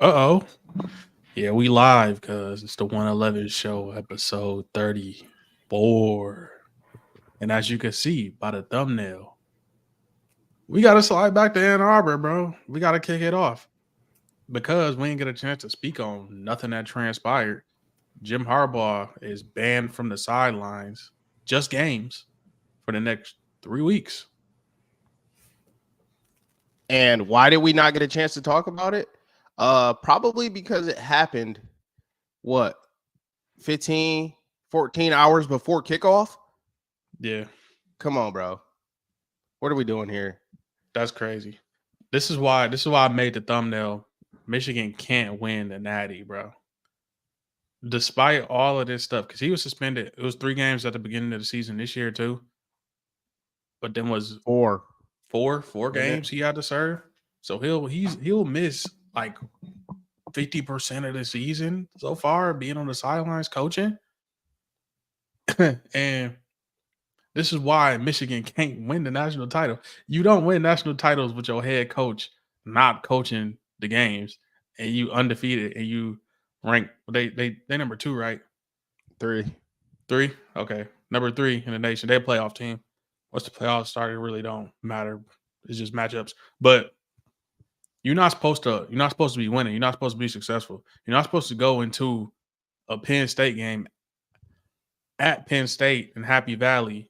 Uh-oh. Yeah, we live because it's the 111 show, episode 34. And as you can see by the thumbnail, we got to slide back to Ann Arbor, bro. We got to kick it off because we didn't get a chance to speak on nothing that transpired. Jim Harbaugh is banned from the sidelines, just games, for the next 3 weeks. And why did we not get a chance to talk about it? Probably because it happened, what, 15, 14 hours before kickoff? Yeah, Come on, bro. What are we doing here? that's crazy. This is why I made the thumbnail. Michigan can't win the Natty, bro. Despite all of this stuff, because he was suspended. It was 3 games at the beginning of the season this year too. But then was Four. four Wasn't it? games he had to serve. So he'll miss like 50% of the season so far being on the sidelines coaching. And this is why Michigan can't win the national title. You don't win national titles with your head coach not coaching the games and you undefeated and you rank they number 2, right? Three. 3? Okay. Number 3 in the nation. They're a playoff team. Once the playoffs started, really don't matter. It's just matchups. But you're not supposed to be winning. You're not supposed to be successful. You're not supposed to go into a Penn State game at Penn State in Happy Valley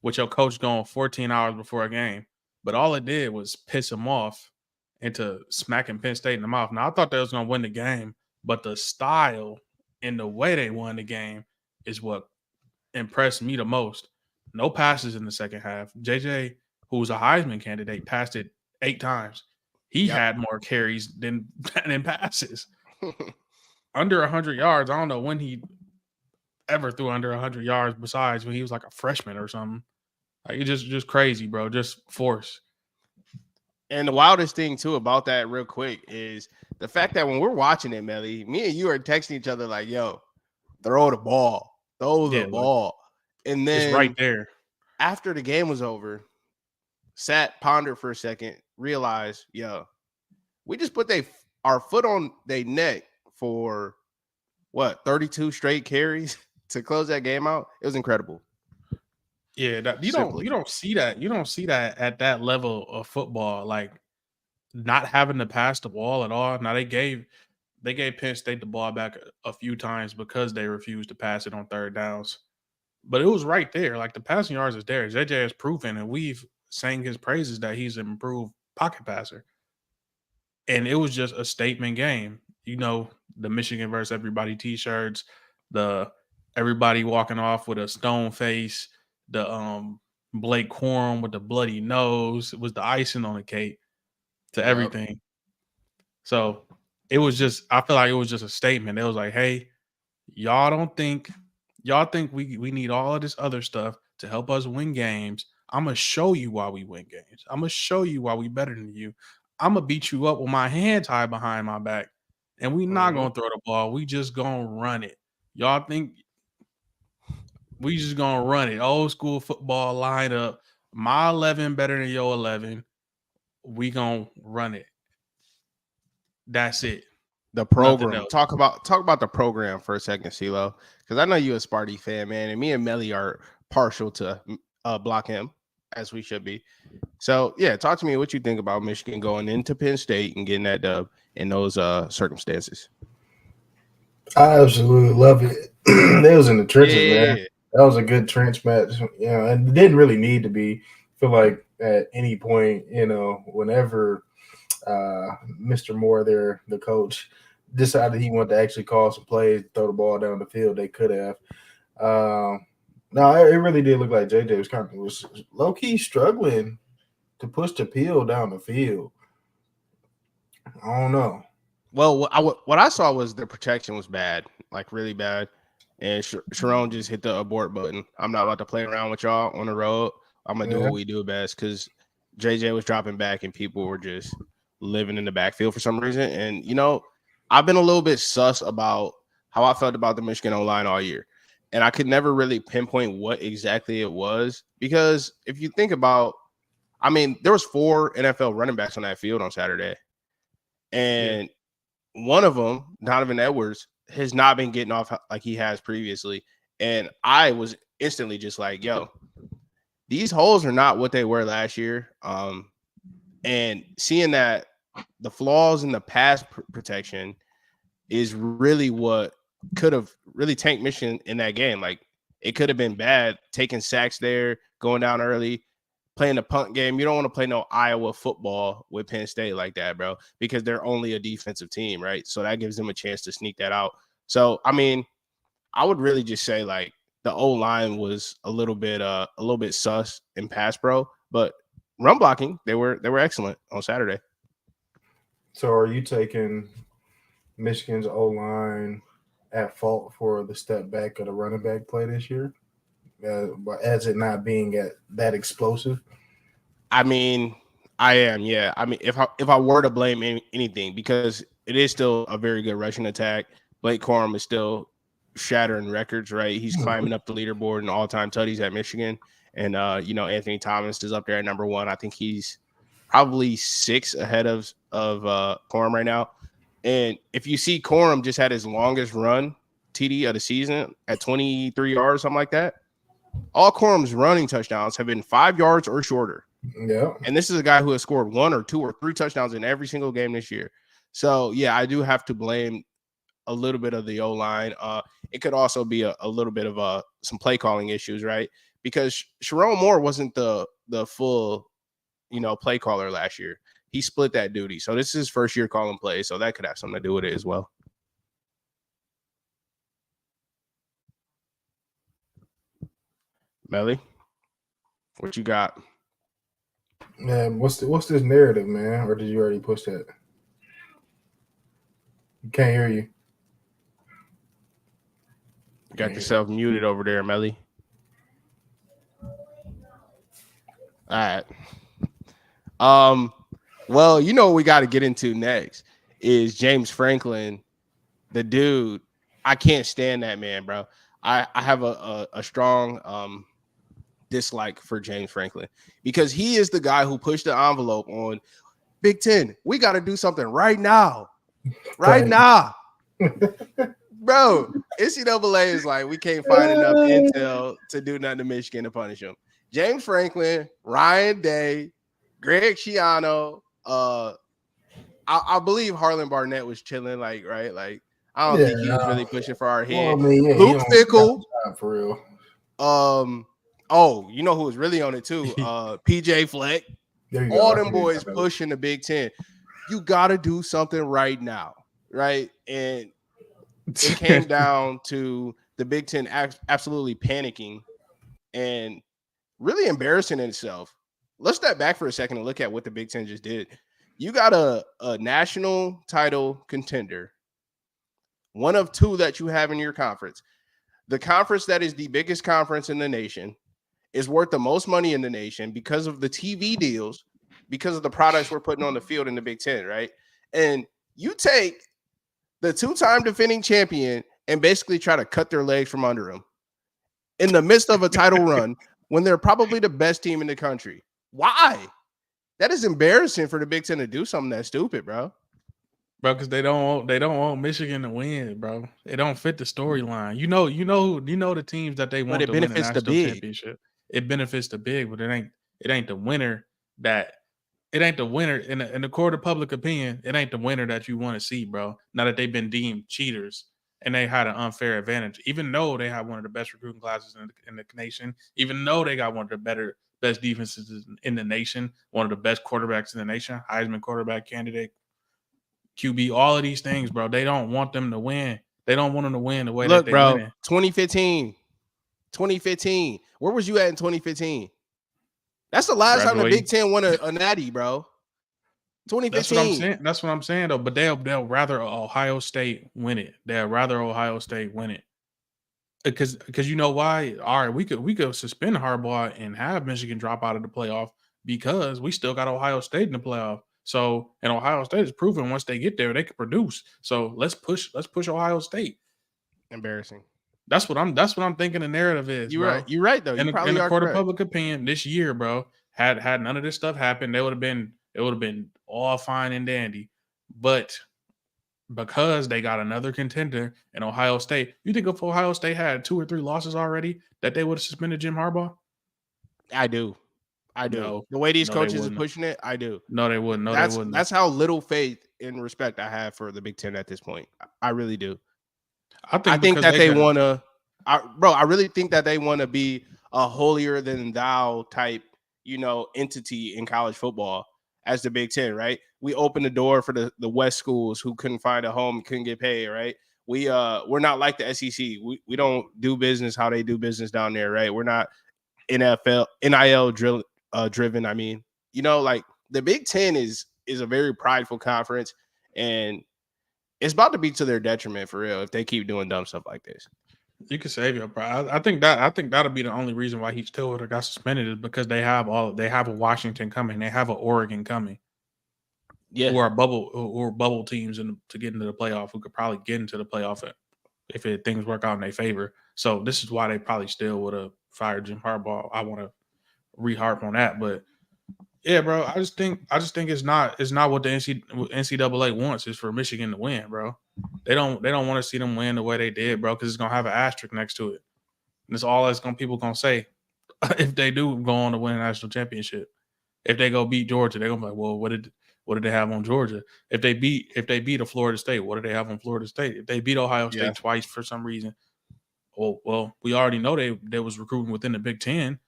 with your coach going 14 hours before a game. But all it did was piss him off into smacking Penn State in the mouth. Now I thought they was gonna win the game, but the style and the way they won the game is what impressed me the most. No passes in the second half. JJ, who was a Heisman candidate, passed it 8 times. He Yep. had more carries than than passes. Under 100 yards. I don't know when he ever threw under 100 yards besides when he was like a freshman or something. Like it's just crazy, bro. Just force. And the wildest thing too about that, real quick, is the fact that when we're watching it, Melly, me and you are texting each other like, "Yo, throw the ball, throw the Yeah, like ball." And it's right then there. after the game was over, sat, pondered for a second, realized, yo, we just put our foot on their neck for what, 32 straight carries to close that game out. It was incredible. Yeah, that you don't Simply. you don't see that. You don't see that at that level of football. Like not having to pass the ball at all. Now they gave Penn State the ball back a few times because they refused to pass it on third downs. But it was right there. Like the passing yards is there. JJ has proven, and we've sang his praises that he's an improved pocket passer. And it was just a statement game. You know, the Michigan versus everybody t-shirts, the everybody walking off with a stone face, the Blake Corum with the bloody nose. It was the icing on the cake to Yep. everything. So it was just, I feel like it was just a statement. It was like, hey, y'all don't think, y'all think we need all of this other stuff to help us win games. I'm gonna show you why we win games. I'm gonna show you why we better than you. I'm gonna beat you up with my hand tied behind my back, and we not Mhm. gonna throw the ball. We just gonna run it. Y'all think we just gonna run it? Old school football lineup. My 11 better than your 11. We gonna run it. That's it. The Nothing program. else. Talk about the program for a second, CeeLo, because I know you a Sparty fan, man, and me and Melly are partial to block him as we should be. So yeah, talk to me what you think about Michigan going into Penn State and getting that dub in those circumstances. I absolutely love it. They was in the trenches, man. Yeah, That was a good trench match, and it didn't really need to be. I feel like at any point, whenever Mr. Moore, there, the coach, decided he wanted to actually call some plays, throw the ball down the field, they could have. No, it really did look like JJ was low key struggling to push the peel down the field. I don't know. well, what I saw was the protection was bad, like really bad, and Sharon just hit the abort button. I'm not about to play around with y'all on the road. I'm gonna do Yeah. what we do best because JJ was dropping back and people were just living in the backfield for some reason. And I've been a little bit sus about how I felt about the Michigan O-line all year, and I could never really pinpoint what exactly it was because if you think about, I mean, there was 4 NFL running backs on that field on Saturday, Yeah. and one of them, Donovan Edwards, has not been getting off like he has previously. And I was instantly just like, yo, these holes are not what they were last year. And seeing that the flaws in the pass protection is really what could have really tanked Michigan in that game. Like, it could have been bad taking sacks there, going down early, playing the punt game. You don't want to play no Iowa football with Penn State like that, bro, because they're only a defensive team, right? So that gives them a chance to sneak that out. So, I mean, I would really just say like the O-line was a little bit sus in pass pro, but run blocking, they were excellent on Saturday. So are you taking Michigan's O-line at fault for the step back of the running back play this year, as it not being that explosive? I mean, I am, yeah. I mean, if I were to blame anything, because it is still a very good rushing attack. Blake Corum is still shattering records, right? He's climbing up the leaderboard in all-time tutties at Michigan, and Anthony Thomas is up there at number 1. I think he's probably 6 ahead of Corum right now. And if you see, Corum just had his longest run TD of the season at 23 yards, something like that. All Corum's running touchdowns have been 5 yards or shorter. Yeah. And this is a guy who has scored 1 or 2 or 3 touchdowns in every single game this year. So, yeah, I do have to blame a little bit of the O-line. It could also be a little bit of some play calling issues, right? Because Sharon Moore wasn't the full, play caller last year. He split that duty. So this is his first year calling plays. So that could have something to do with it as well. Melly, what you got? Man, what's this narrative, man? Or did you already push that? Can't hear you. You got yourself muted over there, Melly. All right. Well, what we got to get into next is James Franklin, the dude. I can't stand that man, bro. I have a strong dislike for James Franklin because he is the guy who pushed the envelope on Big Ten. We got to do something right now. Right now. Bro, NCAA is like, we can't find enough intel to do nothing to Michigan to punish him. James Franklin, Ryan Day, Greg Schiano, I believe Harlan Barnett was chilling, right? Like, I don't think he was really pushing for our head. Well, I mean, Luke Fickle. For real. You know who was really on it too? PJ Fleck. All them boys pushing the Big Ten. You got to do something right now, right? And it came down to the Big Ten absolutely panicking and really embarrassing itself. Let's step back for a second and look at what the Big Ten just did. You got a national title contender, one of 2 that you have in your conference. The conference that is the biggest conference in the nation is worth the most money in the nation because of the TV deals, because of the products we're putting on the field in the Big Ten, right? And you take the 2-time defending champion and basically try to cut their legs from under them in the midst of a title run when they're probably the best team in the country. Why? That is embarrassing for the Big Ten to do something that stupid, bro. Bro, because they don't want Michigan to win, bro. It don't fit the storyline. You know the teams that they want to win a national championship. It benefits the big, but it ain't the winner that it ain't the winner in the court of public opinion. It ain't the winner that you want to see, bro. Now that they've been deemed cheaters and they had an unfair advantage, even though they have one of the best recruiting classes in the nation, even though they got one of the best defenses in the nation, one of the best quarterbacks in the nation, Heisman quarterback candidate, QB, all of these things, bro. They don't want them to win. They don't want them to win the way that they win. 2015. Where was you at in 2015? That's the last time the Big Ten won a natty, bro. 2015. That's what I'm saying, though. But they'll rather Ohio State win it. Because you know why? All right, we could suspend Harbaugh and have Michigan drop out of the playoff because we still got Ohio State in the playoff. So, and Ohio State is proven once they get there, they can produce. So let's push Ohio State. Embarrassing. That's what I'm thinking the narrative is. You're right. You're right, though. In the court of public opinion this year, bro, had none of this stuff happened, it would have been all fine and dandy. But because they got another contender in Ohio State. You think if Ohio State had 2 or 3 losses already, that they would have suspended Jim Harbaugh? I do. No. The way these No, they coaches is wouldn't. pushing it, I do. No, they wouldn't. No, they wouldn't. That's how little faith and respect I have for the Big Ten at this point. I really do. I think that they want to, I really think that they want to be a holier than thou type, entity in college football as the Big Ten, right? We open the door for the West schools who couldn't find a home, couldn't get paid, right? We're not like the SEC. We don't do business how they do business down there, right? We're not NIL driven. I mean, like the Big Ten is a very prideful conference, and it's about to be to their detriment for real if they keep doing dumb stuff like this. You can save your pride. I think that'll be the only reason why he still would have got suspended is because they have a Washington coming, they have an Oregon coming, yeah, who are bubble teams to get into the playoff, who could probably get into the playoff if things work out in their favor. So this is why they probably still would have fired Jim Harbaugh. I want to re-harp on that, but yeah, bro, I just think it's not what the NCAA wants is for Michigan to win, bro. They don't want to see them win the way they did, bro, because it's gonna have an asterisk next to it. And that's all people gonna say if they do go on to win a national championship. If they go beat Georgia, they're gonna be like, well, what did they have on Georgia? If they beat a Florida State, what did they have on Florida State? If they beat Ohio State twice for some reason, well, we already know they was recruiting within the Big Ten.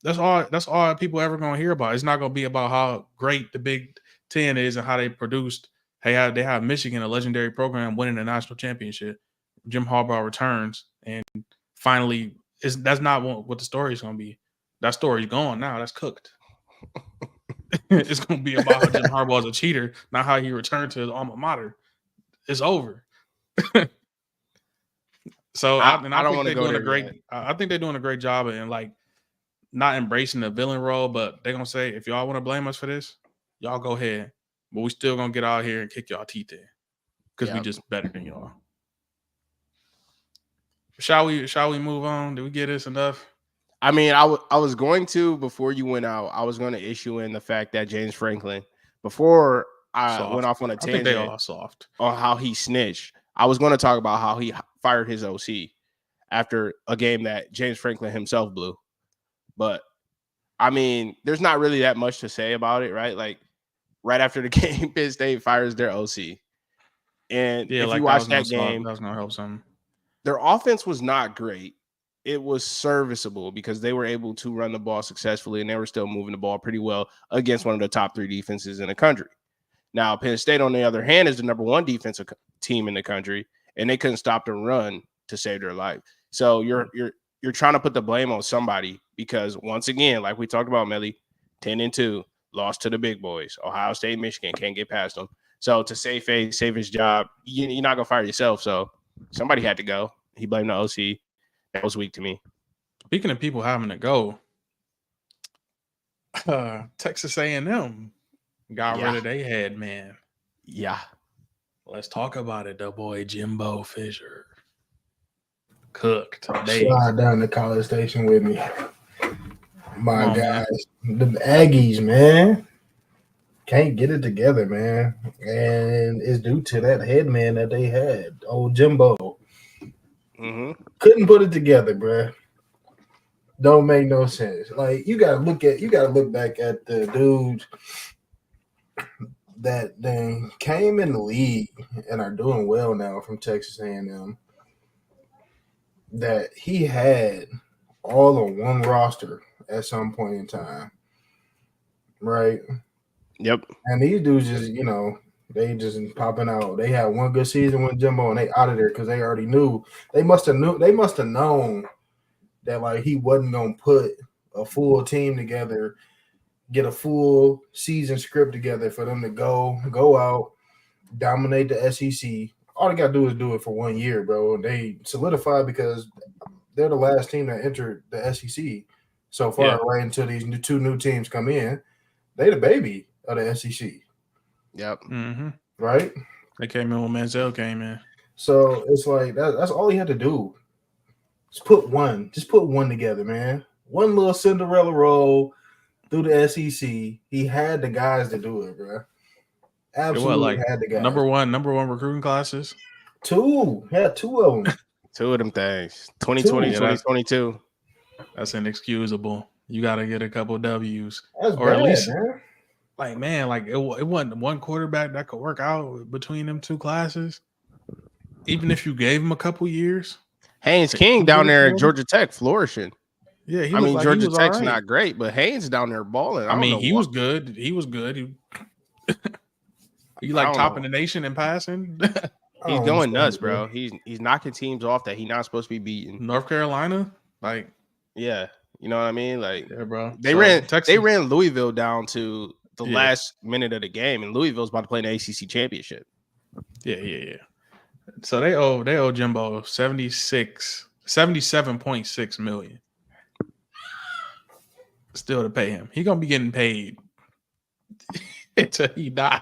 That's all people ever gonna hear about. It's not gonna be about how great the Big Ten is and how they produced. Hey, they have Michigan, a legendary program, winning a national championship. Jim Harbaugh returns, and finally, that's not what the story is gonna be. That story's gone now. That's cooked. It's gonna be about how Jim Harbaugh is a cheater, not how he returned to his alma mater. It's over. So I think they're doing I think they're doing a great job in like not embracing the villain role, but they're gonna say, if y'all want to blame us for this, y'all go ahead. But we still gonna get out here and kick y'all teeth in because we just better than y'all. Shall we move on? Did we get this enough? I mean, I was going to, before you went out, I was going to issue in the fact that James Franklin, before I went off on a tangent, I think they all soft on how he snitched. I was going to talk about how he fired his OC after a game that James Franklin himself blew. But I mean, there's not really that much to say about it, right? Like right after the game, Penn State fires their OC. And if you watch that game, that's gonna help some. Their offense was not great. It was serviceable because they were able to run the ball successfully and they were still moving the ball pretty well against one of the top 3 defenses in the country. Now, Penn State, on the other hand, is the number 1 defensive team in the country, and they couldn't stop the run to save their life. So you're trying to put the blame on somebody because, once again, like we talked about, Melly, 10-2, lost to the big boys. Ohio State, Michigan can't get past them. So to save face, save his job, you're not gonna fire yourself. So somebody had to go. He blamed the OC. That was weak to me. Speaking of people having to go, Texas A&M got rid of their head man. Yeah. Let's talk about it. The boy Jimbo Fisher cooked. Slide down the College Station with me. My guys, the Aggies, man, can't get it together, man. And it's due to that head man that they had, old Jimbo. Mm-hmm. Couldn't put it together, bruh. Don't make no sense. Like you gotta look back at the dudes that then came in the league and are doing well now from Texas A&M. That he had all on one roster at some point in time, right? Yep. And these dudes just, they just popping out. They had one good season with Jimbo, and they out of there because they already knew. They must have known that like he wasn't gonna put a full team together, get a full season script together for them to go out, dominate the SEC. All they gotta do is do it for 1 year, bro. And they solidified because they're the last team that entered the SEC so far, right until these 2 new teams come in. They the baby of the SEC. Yep. Mm-hmm. Right? They came in when Manziel came in. So it's like that's all he had to do. Just put one together, man. One little Cinderella roll through the SEC. He had the guys to do it, bro. Absolutely Like had the guys. number one recruiting classes? Two of them. Two of them things. 2020, Yeah, 2022. That's inexcusable. You got to get a couple W's, That's or bad, at least man. it wasn't one quarterback that could work out between them two classes. Even if you gave him a couple years, Haynes King down there at Georgia Tech flourishing. Yeah, I mean, Georgia Tech's right. not great, but Haynes down there balling. I mean, he was good. He was good. He like topping the nation in passing. He's going nuts, bro. He's knocking teams off that he's not supposed to be beating. North Carolina, like, yeah, you know what I mean. Like, yeah, bro. They ran Louisville down to the last minute of the game, and Louisville's about to play in the ACC championship. Yeah. So they owe Jimbo 77.6 million. Still to pay him. He gonna be getting paid until he die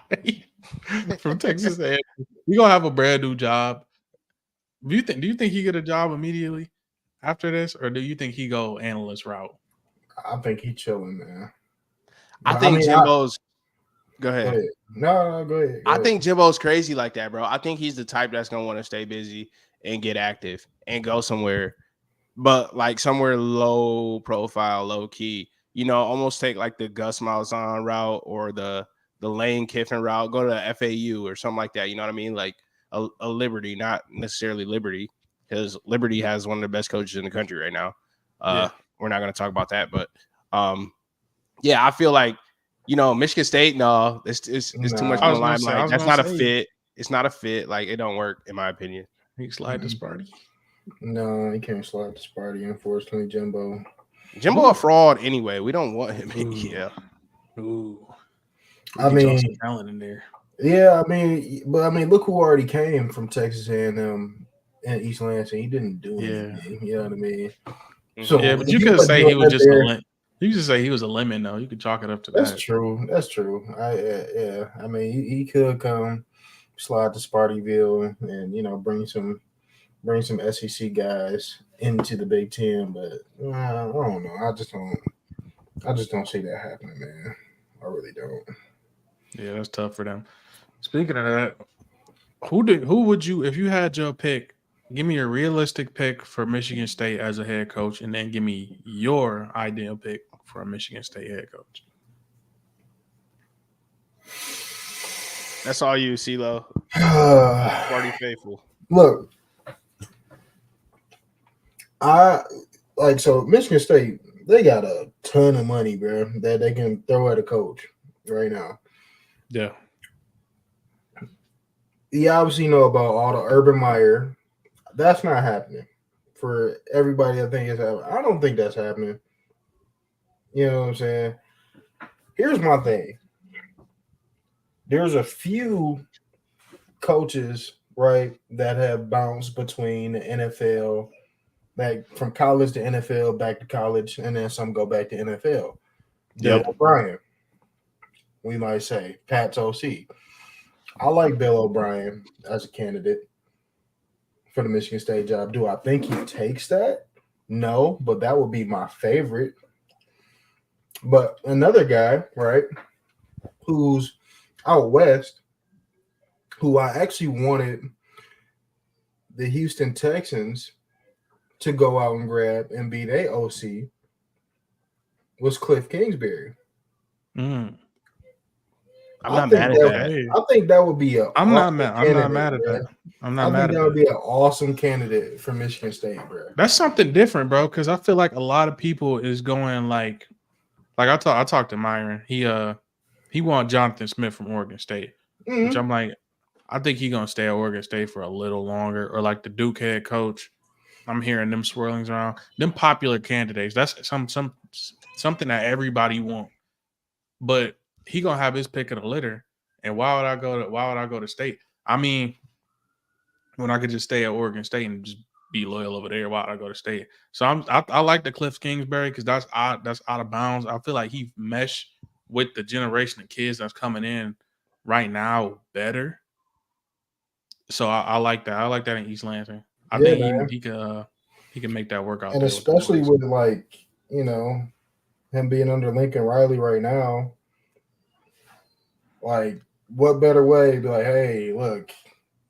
from Texas A&M. He gonna have a brand new job. Do you think he get a job immediately after this, or do you think he go analyst route? I think he chilling, man. I think Jimbo's. Go ahead. No, go ahead. I think Jimbo's crazy like that, bro. I think he's the type that's gonna want to stay busy and get active and go somewhere, but like somewhere low profile, low key. You know, almost take like the Gus Malzahn route or the Lane Kiffin route. Go to FAU or something like that. You know what I mean? Like a Liberty, not necessarily Liberty, because Liberty has one of the best coaches in the country right now. We're not going to talk about that, but yeah, I feel like, you know, Michigan State, no, it's too much on the limelight. That's not a fit. It's not a fit. Like, it don't work, in my opinion. He slide to Sparty. No, he can't slide to Sparty, unfortunately, Jimbo. Jimbo a fraud anyway. We don't want him in here. Ooh. I mean, talent in there. Yeah, I mean, look who already came from Texas A&M and East Lansing. He didn't do anything. You know what I mean? So yeah, but you could say he was just a lemon. You could just say he was a lemon, though. You could chalk it up to that. That's true. I mean, he could come slide to Spartyville and you know bring some SEC guys into the Big Ten, but I don't know. I just don't see that happening, man. I really don't. Yeah, that's tough for them. Speaking of that, who would you, if you had your pick, give me a realistic pick for Michigan State as a head coach, and then give me your ideal pick for a Michigan State head coach. That's all you, CeeLo. Party faithful. Look, so Michigan State, they got a ton of money, bro, that they can throw at a coach right now. Yeah. You obviously know about all the Urban Meyer. That's not happening for everybody. I think it's happening. I don't think that's happening. You know what I'm saying? Here's my thing. There's a few coaches, right, that have bounced between the NFL, like from college to NFL, back to college, and then some go back to NFL. Bill O'Brien, we might say, Pat's OC. I like Bill O'Brien as a candidate for the Michigan State job. Do I think he takes that? No, but that would be my favorite. But another guy, right, who's out west, who I actually wanted the Houston Texans to go out and grab and be their OC, was Cliff Kingsbury. I'm not mad at that. I think that would be I'm not mad at that. I think that would be an awesome candidate for Michigan State, bro. That's something different, bro, because I feel like a lot of people is going like I talked to Myron. He want Jonathan Smith from Oregon State, which I'm like, I think he's gonna stay at Oregon State for a little longer, or like the Duke head coach. I'm hearing them swirlings around. Them popular candidates. That's something that everybody want. But he gonna have his pick of the litter. And why would I go to state? I mean, when I could just stay at Oregon State and just be loyal over there, why would I go to state? So I like the Cliff Kingsbury because that's out of bounds. I feel like he meshed with the generation of kids that's coming in right now better. So I like that. I like that in East Lansing. I think he can make that work out. And especially with like, you know, him being under Lincoln Riley right now, like what better way to be like, hey, look,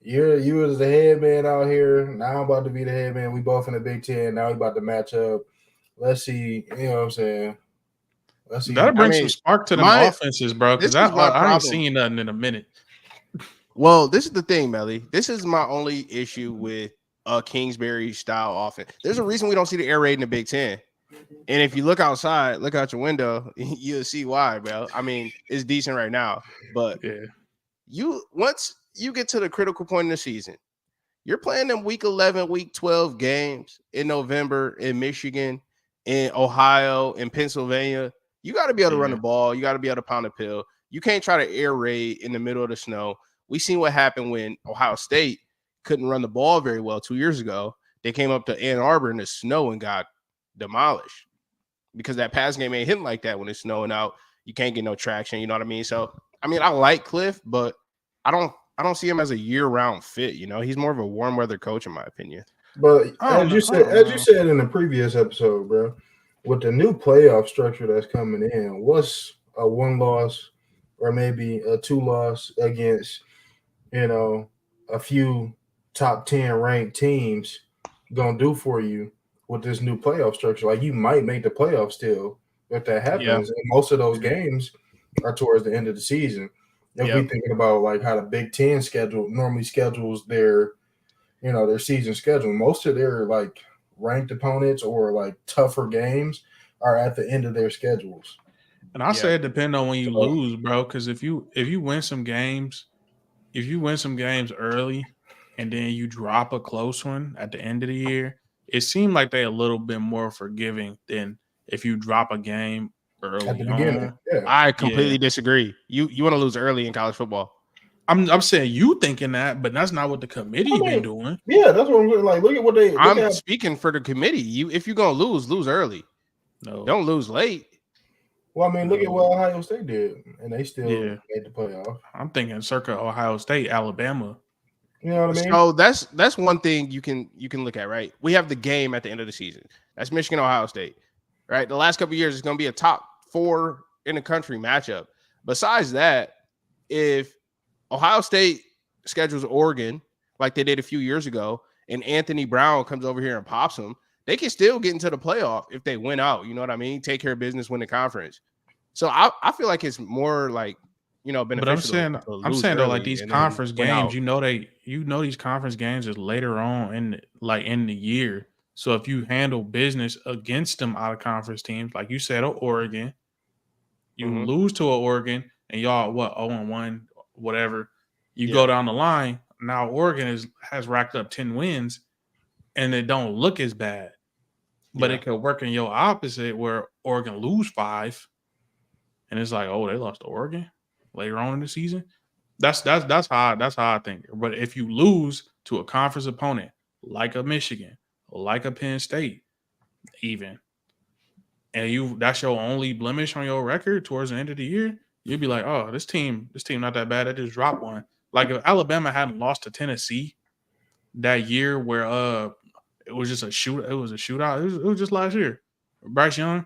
you was the head man out here. Now I'm about to be the head man. We both in the Big Ten. Now we about to match up. Let's see. You know what I'm saying? Let's see. That'll I bring some mean, spark to them offenses, bro. Because this is my I ain't problem. seen nothing in a minute. Well, this is the thing, Melly. This is my only issue with a Kingsbury style offense. There's a reason we don't see the air raid in the Big Ten. And if you look outside, look out your window, you'll see why, bro. I mean, it's decent right now, but once you get to the critical point in the season, you're playing them week 11, week 12 games in November in Michigan, in Ohio, in Pennsylvania. You got to be able to run the ball. You got to be able to pound the pill. You can't try to air raid in the middle of the snow. We seen what happened when Ohio State couldn't run the ball very well 2 years ago. They came up to Ann Arbor in the snow and got demolished because that pass game ain't hitting like that when it's snowing out. You can't get no traction. You know what I mean? So, I mean, I like Cliff, but I don't see him as a year-round fit. You know, he's more of a warm weather coach, in my opinion. But as you said in the previous episode, bro, with the new playoff structure that's coming in, what's a 1-loss or maybe a 2-loss against, you know, a few top 10 ranked teams gonna do for you with this new playoff structure? Like, you might make the playoffs still if that happens, and most of those games are towards the end of the season. If we thinking about like how the Big Ten normally schedules their, you know, their season schedule, most of their like ranked opponents or like tougher games are at the end of their schedules. And I say it depends on when you lose, bro. Because if you win some games, early, and then you drop a close one at the end of the year, it seemed like they're a little bit more forgiving than if you drop a game early at the beginning. I completely disagree. You want to lose early in college football. I'm saying you thinking that, but that's not what the committee been doing. Yeah, that's what I'm saying. Like, look at what they. I'm speaking for the committee. If you're gonna lose early. No, don't lose late. Well, I mean, look at what Ohio State did, and they still made the playoff. I'm thinking circa Ohio State, Alabama. You know what I mean? So that's one thing you can look at, right? We have the game at the end of the season. That's Michigan, Ohio State, right? The last couple of years, it's going to be a top 4 in the country matchup. Besides that, if Ohio State schedules Oregon like they did a few years ago, and Anthony Brown comes over here and pops them, they can still get into the playoff if they win out. You know what I mean? Take care of business, win the conference. So I feel like it's more like, you know, beneficial. But I'm saying though, like these conference games, you know, these conference games is later on in the year. So if you handle business against them out of conference teams, like you said, Oregon, you lose to an Oregon and y'all 0-1, whatever. You go down the line. Now Oregon has racked up 10 wins, and it don't look as bad. But it could work in your opposite where Oregon lose 5, and it's like, oh, they lost to Oregon later on in the season. That's how I think. But if you lose to a conference opponent like a Michigan, like a Penn State, even, and that's your only blemish on your record towards the end of the year, you'd be like, oh, this team not that bad. They just dropped one. Like if Alabama hadn't lost to Tennessee that year where it was just a shootout. It was a shootout. It was just last year. Bryce Young.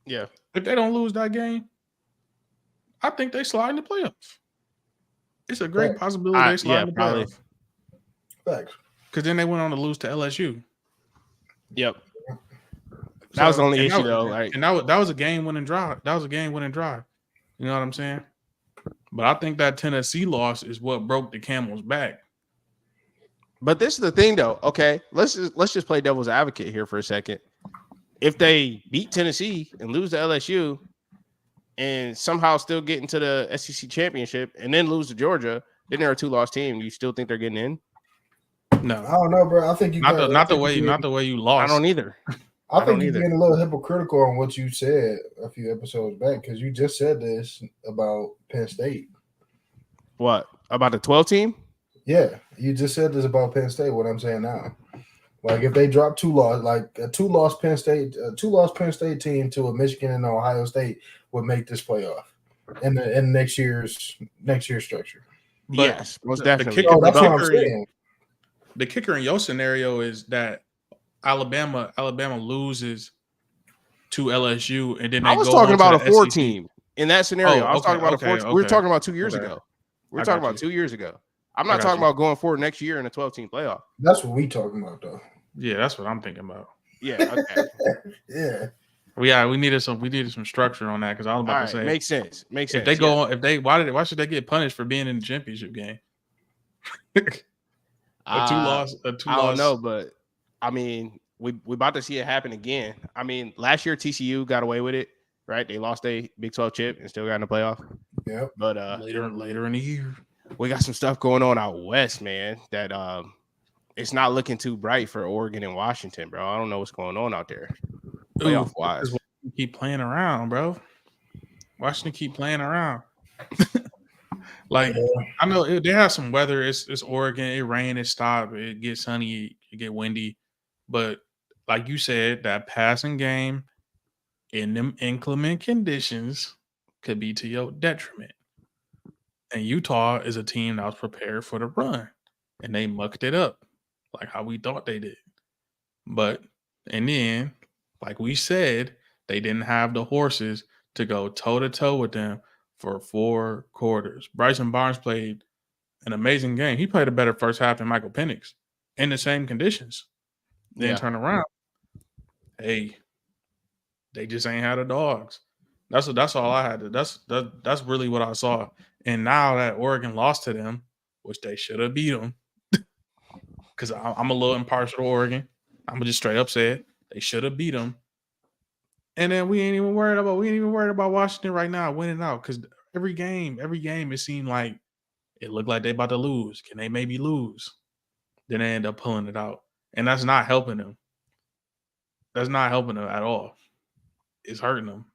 Yeah. If they don't lose that game, I think they slide in the playoffs. It's a great possibility they slide in the playoffs. Thanks. Because then they went on to lose to LSU. Yep. That was the only issue, though. Like, and that was a game-winning drive. You know what I'm saying? But I think that Tennessee loss is what broke the camel's back. But this is the thing, though. Okay, let's just play devil's advocate here for a second. If they beat Tennessee and lose to LSU and somehow still get into the SEC championship and then lose to Georgia, then they're a 2-loss team. You still think they're getting in? No, I don't know, bro. I think not the way you lost. I don't either. I think you're being a little hypocritical on what you said a few episodes back because you just said this about Penn State. What? About the 12 team? Yeah, you just said this about Penn State. What I'm saying now, like if they drop 2-loss, like a 2-loss Penn State team to a Michigan and Ohio State would make this playoff in next year's structure. But yes, most definitely. That's what I'm saying. The kicker in your scenario is that Alabama loses to LSU, and then I was talking about a 4 team in that scenario. I was talking about a 4. We were talking about 2 years ago. We're I talking got about you. 2 years ago. I'm I not got talking you. about going forward next year in a 12-team playoff. That's what we talking about, though. Yeah, that's what I'm thinking about. Yeah, okay. Yeah. We needed some structure on that because I was All about to right, say makes sense. Makes if sense. they go on, if they why should they get punished for being in the championship game? a two I don't loss. know, but I mean, we about to see it happen again. I mean, last year TCU got away with it, right? They lost a Big 12 chip and still got in the playoff. Yep. But later in the year, we got some stuff going on out west, man. That it's not looking too bright for Oregon and Washington, bro. I don't know what's going on out there, playoff wise. Is Washington keep playing around, bro. Washington keep playing around. Like I know they have some weather. It's Oregon. It rain. It stop. It gets sunny. It get windy. But like you said, that passing game in them inclement conditions could be to your detriment. And Utah is a team that was prepared for the run, and they mucked it up like how we thought they did. But and then, like we said, they didn't have the horses to go toe to toe with them for 4 quarters. Bryson Barnes played an amazing game. He played a better first half than Michael Penix in the same conditions. Then turn around. Hey, they just ain't had the dogs. That's all I had to. That's really what I saw. And now that Oregon lost to them, which they should have beat them, because I'm a little impartial to Oregon. I'm gonna just straight up say it. They should have beat them. And then we ain't even worried about Washington right now winning out because every game it seemed like it looked like they about to lose. Can they maybe lose? Then they end up pulling it out, and that's not helping them. That's not helping them at all. It's hurting them.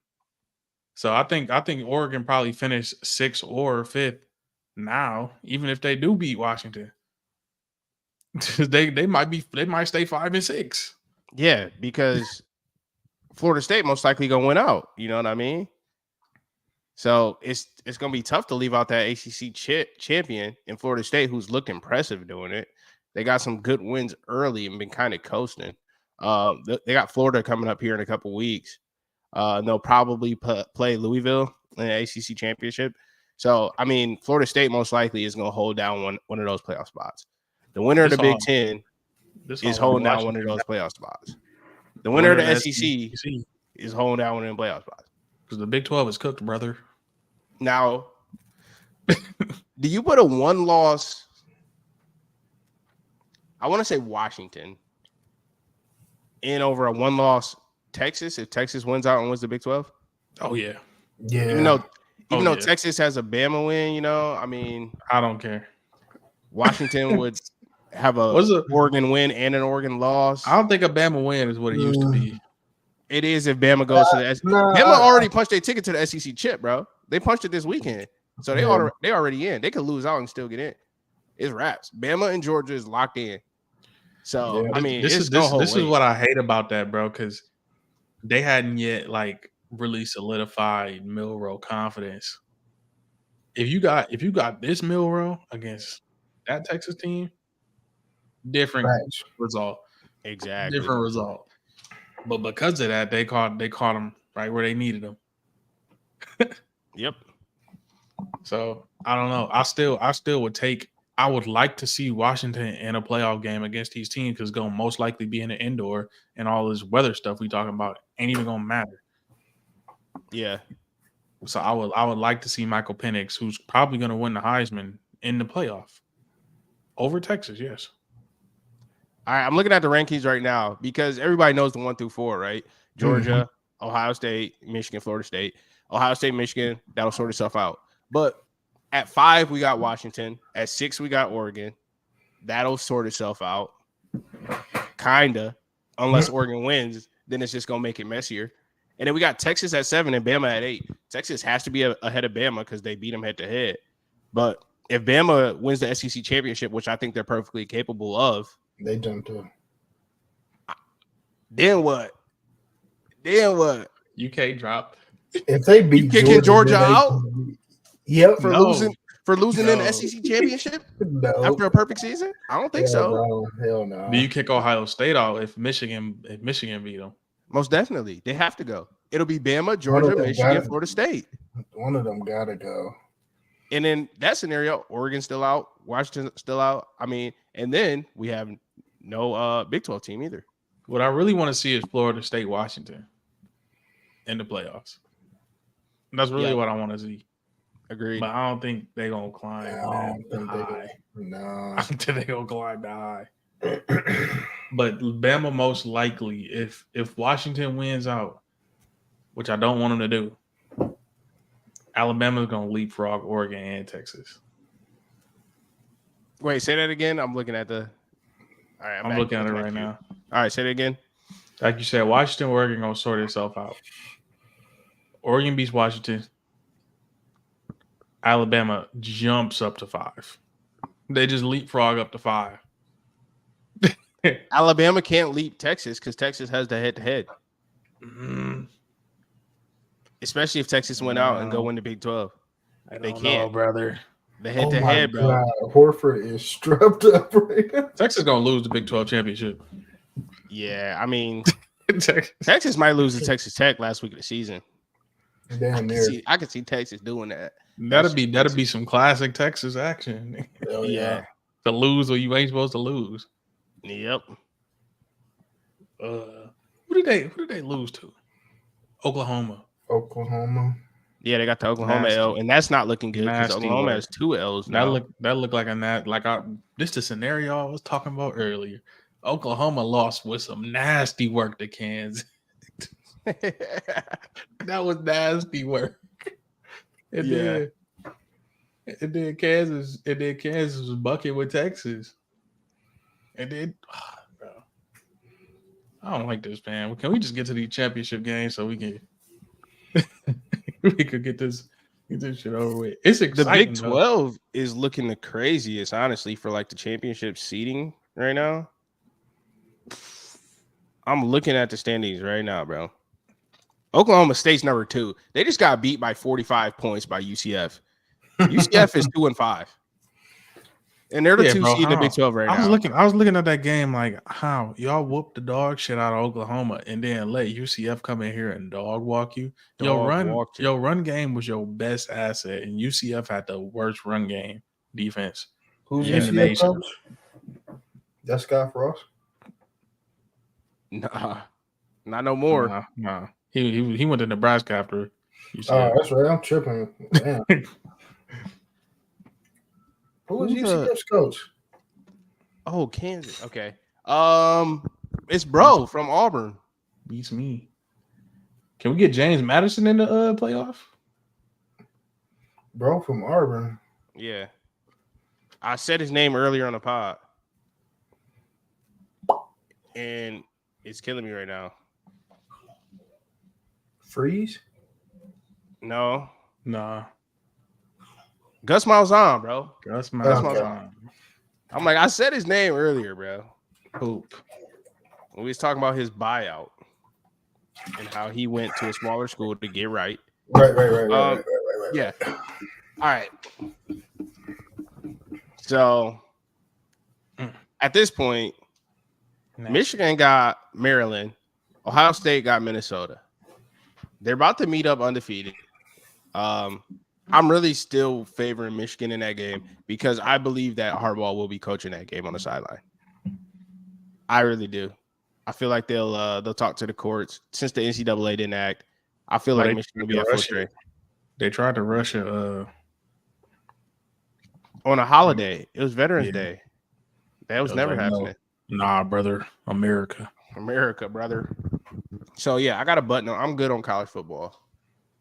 So I think Oregon probably finished 6th or 5th now, even if they do beat Washington. they might stay 5 and 6. Yeah, because Florida State most likely gonna win out. You know what I mean? So it's gonna be tough to leave out that ACC champion in Florida State, who's looked impressive doing it. They got some good wins early and been kind of coasting. They got Florida coming up here in a couple weeks. They'll probably play Louisville in the ACC championship. So I mean, Florida State most likely is gonna hold down one of those playoff spots. The winner of the Big Ten is holding down one of those playoff spops. The winner of the SEC is holding down one of them playoff spots. Because the Big 12 is cooked, brother. Now, do you put a one loss? I want to say Washington in over a one loss Texas if Texas wins out and wins the Big 12? Oh, yeah. Yeah. Even though Texas has a Bama win, you know, I mean, I don't care. Washington would have a Oregon win and an Oregon loss. I don't think a Bama win is what it used to be. It is if Bama goes to the SEC. Bama already punched their ticket to the SEC chip, bro. They punched it this weekend. So they already in. They could lose out and still get in. It's wraps. Bama and Georgia is locked in. So, I mean, this is what I hate about that, bro, because they hadn't yet, like, really solidified Milroe confidence. If you got this Milroe against that Texas team, different result. Exactly. Different result. But because of that, they caught them right where they needed them. Yep. So I don't know. I still would take. I would like to see Washington in a playoff game against these teams because it's gonna most likely be in an indoor, and all this weather stuff we talking about ain't even gonna matter. Yeah. So I would like to see Michael Penix, who's probably gonna win the Heisman, in the playoff over Texas. Yes. All right, I'm looking at the rankings right now because everybody knows the 1 through 4, right? Georgia, Ohio State, Michigan, Florida State. Ohio State, Michigan, that'll sort itself out. But at 5, we got Washington. At 6, we got Oregon. That'll sort itself out. Kinda. Unless Oregon wins, then it's just going to make it messier. And then we got Texas at 7 and Bama at 8. Texas has to be ahead of Bama because they beat them head to head. But if Bama wins the SEC championship, which I think they're perfectly capable of, they jumped up. Then what? UK dropped. If they beat kicking Georgia out, for losing in the SEC championship after a perfect season, I don't think so. Hell no. Do you kick Ohio State out if Michigan beat them? Most definitely, they have to go. It'll be Bama, Georgia, Michigan, Florida State. One of them gotta go. And in that scenario, Oregon's still out, Washington's still out. I mean, and then we have no Big 12 team either. What I really want to see is Florida State, Washington in the playoffs. That's really what I want to see. Agreed. But I don't think they're going to climb high. No. I don't think they're going to climb that high. But Bama most likely, if Washington wins out, which I don't want them to do, Alabama's going to leapfrog Oregon and Texas. Wait, say that again. I'm looking at the. All right, I'm looking at it right now. All right, say that again. Like you said, Washington, Oregon going to sort itself out. Oregon beats Washington. Alabama jumps up to 5. They just leapfrog up to 5. Alabama can't leap Texas because Texas has the head-to-head. Especially if Texas went out and go win the Big 12. They can't, brother. The head-to-head, bro. God. Horford is strapped up right now. Texas going to lose the Big 12 championship. Yeah, I mean, Texas might lose to Texas Tech last week of the season. Damn near. I could see Texas doing that. That'd be some classic Texas action. Oh, yeah. To lose or you ain't supposed to lose. Yep. Who did they lose to? Oklahoma. Yeah, they got the Oklahoma L, and that's not looking good because Oklahoma has 2 L's now. That looked like this the scenario I was talking about earlier. Oklahoma lost with some nasty work to Kansas. That was nasty work. And then Kansas was bucket with Texas. And then bro, I don't like this, man. Can we just get to the championship game so we can we could get this shit over with? It's exciting. The Big 12 is looking the craziest, honestly, for like the championship seeding right now. I'm looking at the standings right now, bro. Oklahoma State's number 2. They just got beat by 45 points by UCF. UCF is 2-5. And they're the 2 seed in the Big 12 right now. I was looking at that game like, how y'all whooped the dog shit out of Oklahoma and then let UCF come in here and dog walk you. Your run game was your best asset, and UCF had the worst run game defense. Who's UCF coach? That's Scott Frost. Nah, not no more. Nah. He went to Nebraska after UCF. Oh, that's right. I'm tripping. Damn. Who was UCF's coach? Oh, Kansas. Okay. It's bro from Auburn. Beats me. Can we get James Madison in the playoff? Bro from Auburn. Yeah. I said his name earlier on the pod. And it's killing me right now. Freeze? No. Nah. Gus Malzahn, bro. Gus Malzahn. I'm like, I said his name earlier, bro. Hoop. When we was talking about his buyout and how he went to a smaller school to get right. Right. Yeah. All right. So at this point, Michigan got Maryland. Ohio State got Minnesota. They're about to meet up undefeated. I'm really still favoring Michigan in that game because I believe that Harbaugh will be coaching that game on the sideline. I really do. I feel like they'll talk to the courts since the NCAA didn't act. I feel like Michigan will be at full strength. They tried to rush it on a holiday. It was Veterans Day. That was never happening. Nah, brother. America, brother. So yeah, I got a button on. I'm good on college football.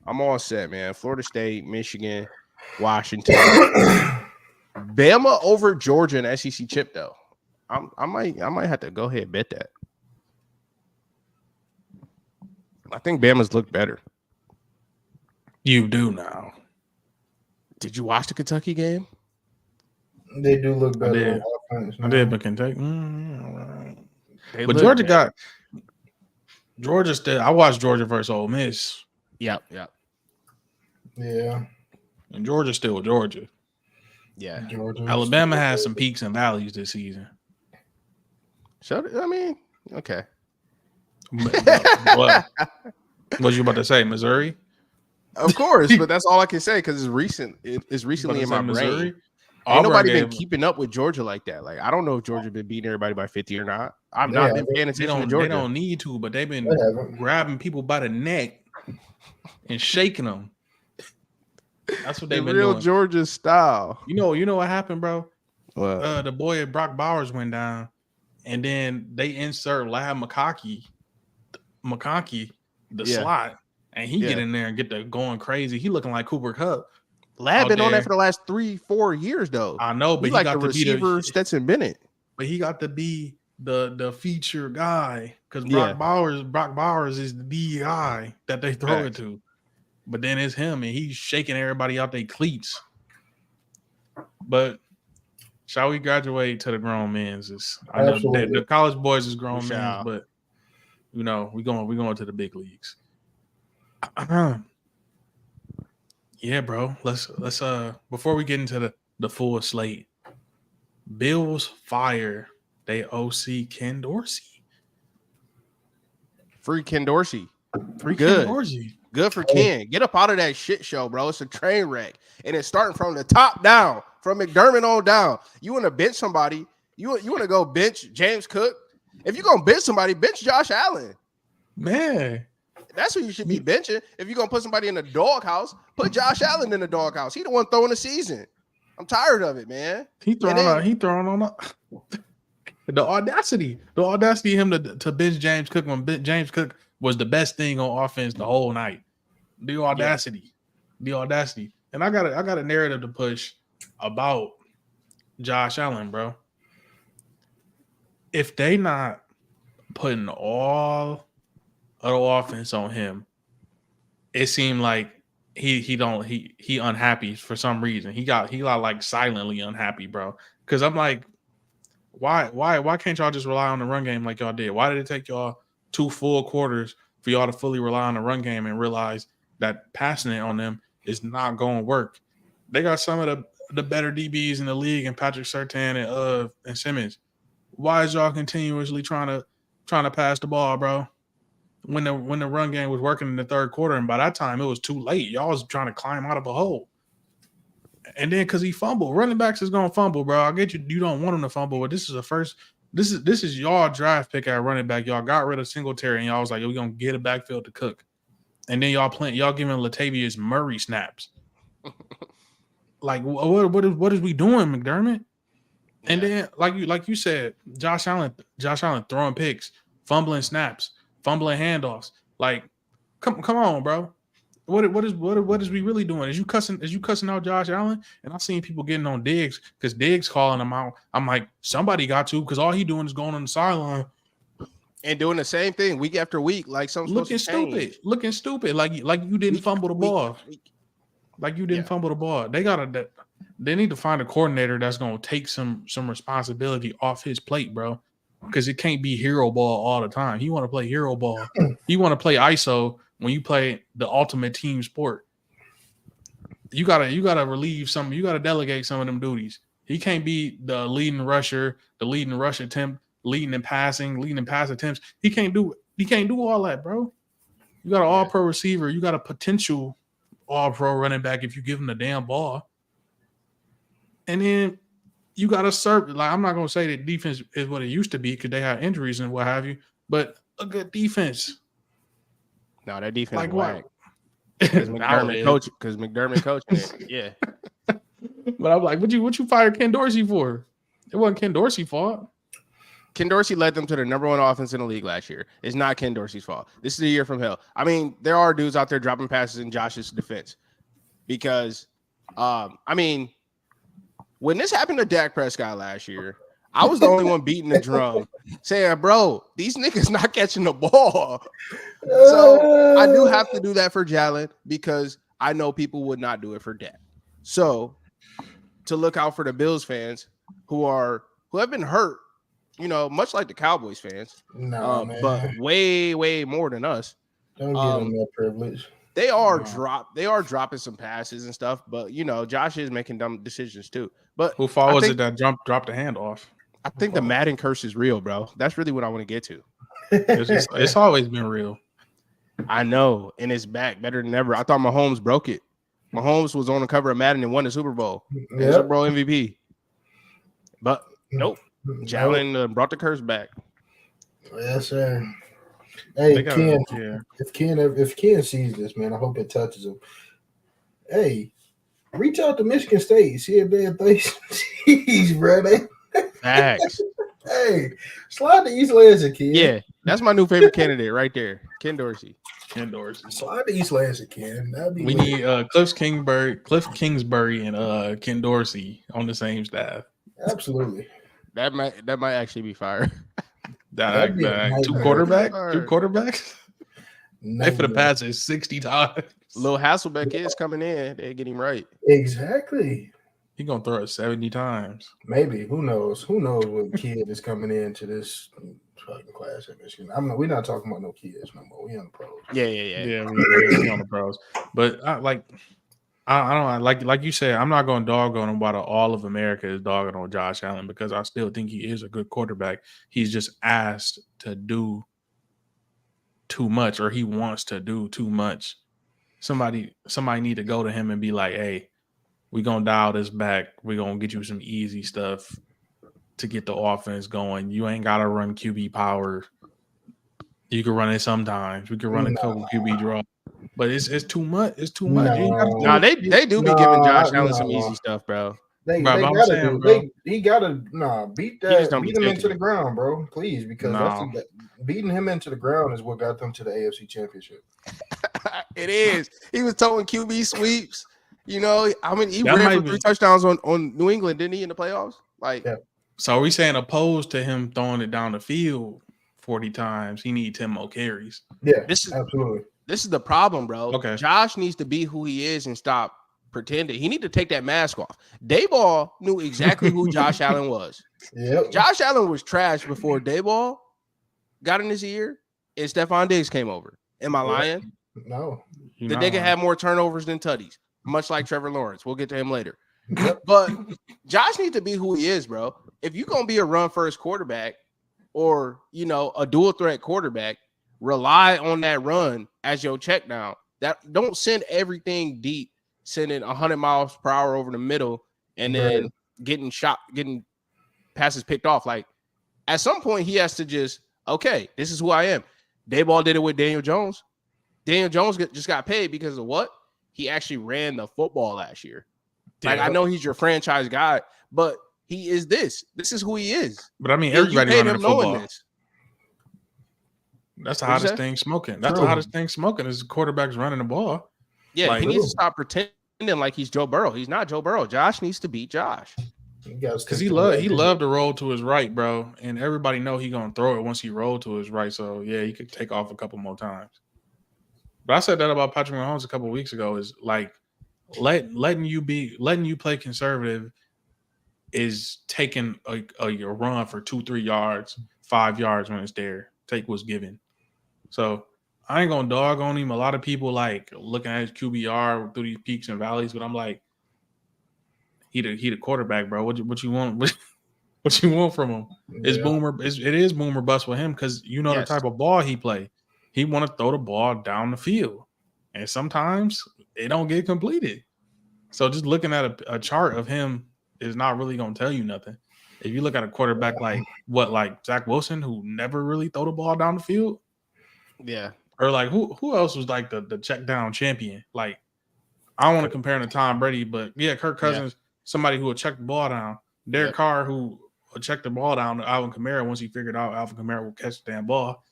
I'm all set, man. Florida State, Michigan, Washington, Bama over Georgia and SEC chip though. I might have to go ahead and bet that. I think Bama's look better. You do now. Did you watch the Kentucky game? They do look better. I did, but Kentucky. But Georgia got Georgia still. I watched Georgia versus Ole Miss. Yep. Yeah. And Georgia's still Georgia. Yeah. Alabama has some peaks and valleys this season. So I mean, okay. What was you about to say? Missouri? Of course, but that's all I can say because it's recent. It's recently in my brain. Ain't nobody been keeping up with Georgia like that. Like, I don't know if Georgia been beating everybody by 50 or not. I've not been paying attention to Georgia. They don't need to, but they've been grabbing people by the neck and shaking them. That's what they've been doing. Real Georgia style. You know what happened, bro? What? The boy Brock Bowers went down, and then they insert Lab McConkey, the slot, and he get in there and get the going crazy. He looking like Cooper Kupp. Lab been on that for the last 3-4 years, though. I know, but he got the receiver Stetson Bennett. But he got to be the feature guy because Brock Bowers is the guy that they throw it to. But then it's him, and he's shaking everybody out their cleats. But shall we graduate to the grown men's? I know the college boys is grown men, but we going to the big leagues. Yeah, bro. Let's before we get into the full slate, Bills fire they OC Ken Dorsey. Free Ken Dorsey. Free Ken Dorsey. Good for Ken. Get up out of that shit show, bro. It's a train wreck. And it's starting from the top down, from McDermott on down. You want to bench somebody, you want to go bench James Cook. If you're going to bench somebody, bench Josh Allen. Man. That's who you should be benching. If you're gonna put somebody in the doghouse, put Josh Allen in the doghouse. He the one throwing the season. I'm tired of it, man. He throwing on the audacity of him to bench James Cook when James Cook was the best thing on offense the whole night. The audacity. And I got a narrative to push about Josh Allen, bro. If they not putting all of the offense on him, it seemed like he unhappy for some reason. He got like silently unhappy, bro. Because I'm like, why can't y'all just rely on the run game like y'all did? Why did it take y'all 2 full quarters for y'all to fully rely on the run game and realize that passing it on them is not going to work? They got some of the better DBs in the league, and Patrick Surtain and Simmons. Why is y'all continuously trying to pass the ball, bro? When the run game was working in the third quarter, and by that time it was too late. Y'all was trying to climb out of a hole. And then because he fumbled, running backs is gonna fumble, bro. I get you don't want him to fumble, but this is y'all draft pick at running back. Y'all got rid of Singletary, and y'all was like, we're gonna get a backfield to Cook. And then y'all giving Latavius Murray snaps. Like what is we doing, McDermott? And then like you said, Josh Allen throwing picks, fumbling snaps, fumbling handoffs. Like, come on, bro. What is we really doing? Is you cussing out Josh Allen? And I've seen people getting on Diggs because Diggs calling him out. I'm like, somebody got to, because all he doing is going on the sideline and doing the same thing week after week, like something looking stupid, like you didn't fumble the ball. Like you didn't fumble the ball. They need to find a coordinator that's gonna take some responsibility off his plate, bro. Because it can't be hero ball all the time. He want to play hero ball. He want to play ISO when you play the ultimate team sport. You gotta relieve some. You gotta delegate some of them duties. He can't be the leading rusher, the leading rush attempt, leading in passing, leading in pass attempts. He can't do all that, bro. You got an all-pro receiver. You got a potential all-pro running back if you give him the damn ball. And then you got to serve. Like, I'm not going to say that defense is what it used to be because they have injuries and what have you, but a good defense. No, that defense like is whack. Because McDermott coaching it. Yeah. But I'm like, what you fired Ken Dorsey for? It wasn't Ken Dorsey's fault. Ken Dorsey led them to the number 1 offense in the league last year. It's not Ken Dorsey's fault. This is a year from hell. I mean, there are dudes out there dropping passes in Josh's defense because, when this happened to Dak Prescott last year, I was the only one beating the drum saying, bro, these niggas not catching the ball. So I do have to do that for Jalen because I know people would not do it for Dak. So to look out for the Bills fans who have been hurt, much like the Cowboys fans, but way, way more than us. Don't give them that privilege. They are dropping some passes and stuff, but Josh is making dumb decisions too. But who fault was it that dropped the handoff? I think the Madden curse is real, bro. That's really what I want to get to. It's always been real. I know, and it's back better than ever. I thought Mahomes broke it. Mahomes was on the cover of Madden and won the Super Bowl. And Super Bowl MVP. But nope. Jalen brought the curse back. Yes, sir. Hey, Ken, if Ken sees this, man, I hope it touches him. Hey, reach out to Michigan State, see if they jeez, bro. Facts. Hey, slide to East Lansing, Ken. Yeah, that's my new favorite candidate right there, Ken Dorsey. Slide to East Lansing, Ken. We need Cliff Kingsbury, and Ken Dorsey on the same staff. Absolutely. That might actually be fire. Two quarterbacks. They for the passes 60 times. Lil Hasselbeck is coming in. They get him right. Exactly. He gonna throw it 70 times. Maybe. Who knows? Who knows what kid is coming into this fucking class at Michigan? We're not talking about no kids no more. We on the pros. Yeah. We on the pros. But I don't like you said. I'm not going to dog on him while all of America is dogging on Josh Allen because I still think he is a good quarterback. He's just asked to do too much, or he wants to do too much. Somebody need to go to him and be like, "Hey, we gonna dial this back. We gonna get you some easy stuff to get the offense going. You ain't gotta run QB power. You can run it sometimes. We can run a couple QB draw." But it's too much. It's too much. They do be giving Josh Allen some easy stuff, bro. He gotta beat that. Beat him into the ground, bro. Please, because beating him into the ground is what got them to the AFC Championship. It is. He was throwing QB sweeps. You know, I mean, he ran for 3 touchdowns on New England, didn't he, in the playoffs? So are we saying opposed to him throwing it down the field 40 times, he needs 10 more carries? Yeah, absolutely. This is the problem, bro. Okay. Josh needs to be who he is and stop pretending. He need to take that mask off. Dayball knew exactly who Josh Allen was. Yep. Josh Allen was trash before Dayball got in his ear and Stephon Diggs came over. Am I lying? No. The nigga had more turnovers than tutties, much like Trevor Lawrence. We'll get to him later. Yep. But Josh needs to be who he is, bro. If you're going to be a run-first quarterback or, you know, a dual-threat quarterback, rely on that run as your check down. That don't send everything deep, sending 100 miles per hour over the middle and then getting passes picked off. Like, at some point, he has to just, okay, this is who I am. Dayball did it with Daniel Jones. Daniel Jones just got paid because of what? He actually ran the football last year. Like, I know he's your franchise guy, but he is this. This is who he is. But I mean, everybody running the football. This. That's the hottest thing smoking. That's the hottest thing smoking is quarterbacks running the ball. Yeah, like, he needs to stop pretending like he's Joe Burrow. He's not Joe Burrow. Josh needs to beat Josh. Because he loved to roll to his right, bro. And everybody know he gonna throw it once he rolled to his right. So yeah, he could take off a couple more times. But I said that about Patrick Mahomes a couple of weeks ago. Is like letting you play conservative is taking a run for 2-3 yards, 5 yards when it's there. Take what's given. So I ain't gonna dog on him. A lot of people like looking at his QBR through these peaks and valleys, but I'm like, he the quarterback, bro. What you want? What you want from him? It's boomer. It is boomer bust with him because you know the type of ball he play. He want to throw the ball down the field, and sometimes it don't get completed. So just looking at a chart of him is not really gonna tell you nothing. If you look at a quarterback like Zach Wilson, who never really throw the ball down the field, or like who else was like the check down champion? Like I don't want to compare him to Tom Brady, but yeah, Kirk Cousins, somebody who would check the ball down. Derek Carr, who would check the ball down to Alvin Kamara once he figured out Alvin Kamara would catch the damn ball.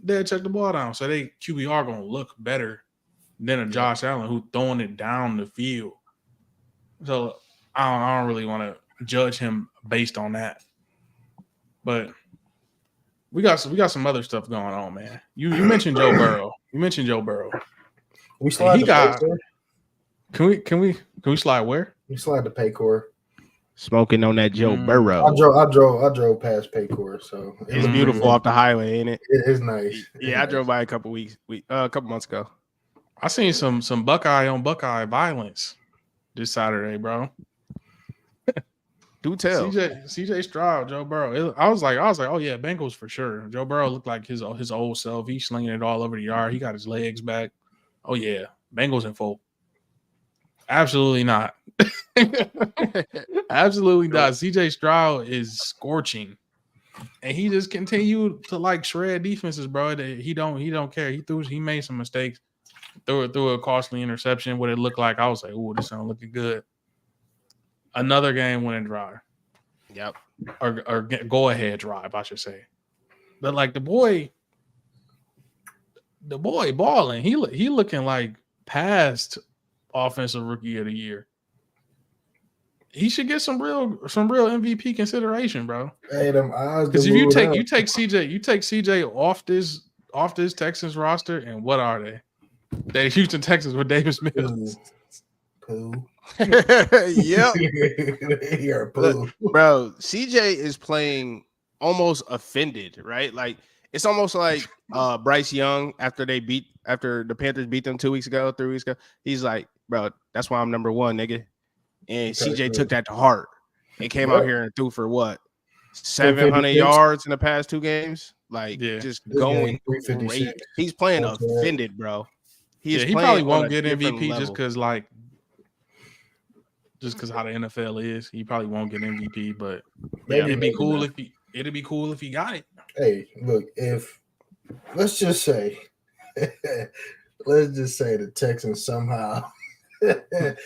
They'd check the ball down, so they QBR gonna look better than a Josh Allen who throwing it down the field. So I don't really want to judge him based on that. But we got some other stuff going on, man. You mentioned Joe Burrow. We slide Can we slide where? We slide to Paycor. Smoking on that Joe Burrow. I drove past Paycor, so it's beautiful off the highway, ain't it? It is nice. I drove by a couple months ago. I seen some Buckeye on Buckeye violence this Saturday, bro. Do tell. CJ Stroud, Joe Burrow. I was like, oh yeah, Bengals for sure. Joe Burrow looked like his old self. He's slinging it all over the yard. He got his legs back. Oh yeah, Bengals in full. Absolutely not. Absolutely not. CJ Stroud is scorching, and he just continued to like shred defenses, bro. He don't care. He made some mistakes. Threw a costly interception. What it looked like, I was like, "Ooh, this sound looking good." Another game went in dry. Yep. Or go ahead drive, I should say. But like the boy balling. He looking like past offensive rookie of the year. He should get some real MVP consideration, bro. Hey, them eyes. Because if you take CJ off this Texans roster, and what are they? They Houston Texans with Davis Mills. Pooh. Yep. Look, bro, CJ is playing almost offended, right? Like it's almost like Bryce Young after the Panthers beat them 3 weeks ago. He's like, bro, that's why I'm number one, nigga. And CJ took that to heart and came out here and threw for what? 700 yards in the past 2 games. Like just going great. He's playing offended, bro. He probably won't get MVP just because how the NFL is. He probably won't get MVP, but it'd be cool if he got it. Hey, look, let's just say the Texans somehow let's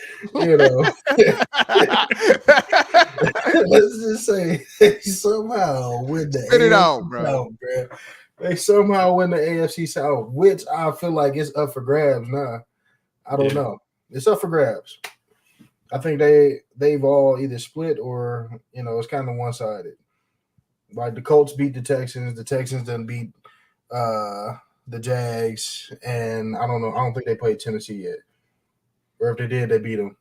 just say they somehow win the Spit it out, bro. South, bro. They somehow win the AFC South, which I feel like it's up for grabs now. I don't know. It's up for grabs. I think they've all either split or it's kind of one-sided. Like the Colts beat the Texans then beat the Jags, and I don't know. I don't think they played Tennessee yet. Or if they did, they beat them.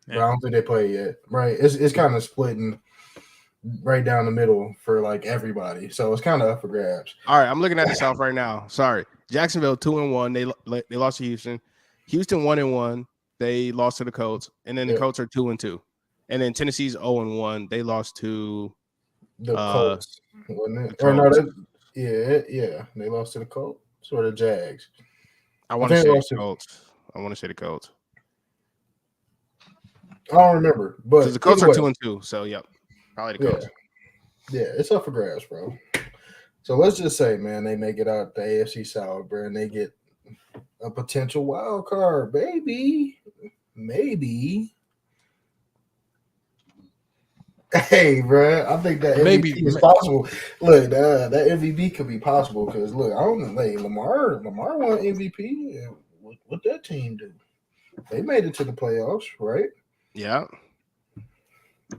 Yeah. But I don't think they played yet. Right? It's kind of splitting right down the middle for like everybody. So it's kind of up for grabs. All right, I'm looking at the South right now. Sorry. Jacksonville 2-1. They lost to Houston. Houston 1-1. They lost to the Colts. And then the Colts are 2-2. And then Tennessee's 0-1. They lost to the Colts. Wasn't it? Or no, they lost to the Colts or the Jags. I want to say the Colts. I don't remember, but the Colts are 2-2, so yep, probably the Colts. Yeah, it's up for grabs, bro. So let's just say, man, they make it out the AFC South, bro, and they get a potential wild card, baby. Maybe. Hey, bro, I think that MVP is possible. Look, that MVP could be possible because look, I don't know. Lamar won MVP. What that team do? They made it to the playoffs, right? Yeah.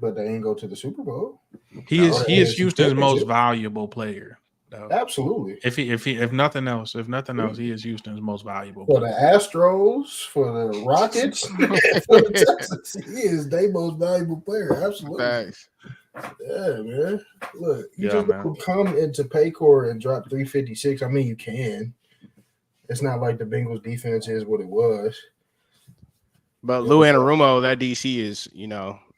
But they ain't go to the Super Bowl. He is Houston's most valuable player. Though. Absolutely. If nothing else, he is Houston's most valuable for player. The Astros, for the Rockets, for the Texans, he is their most valuable player. Absolutely. Thanks. Yeah, man. Look, you just don't come into Paycor and drop 356. I mean, you can. It's not like the Bengals defense is what it was. But Lou Anarumo, that DC is,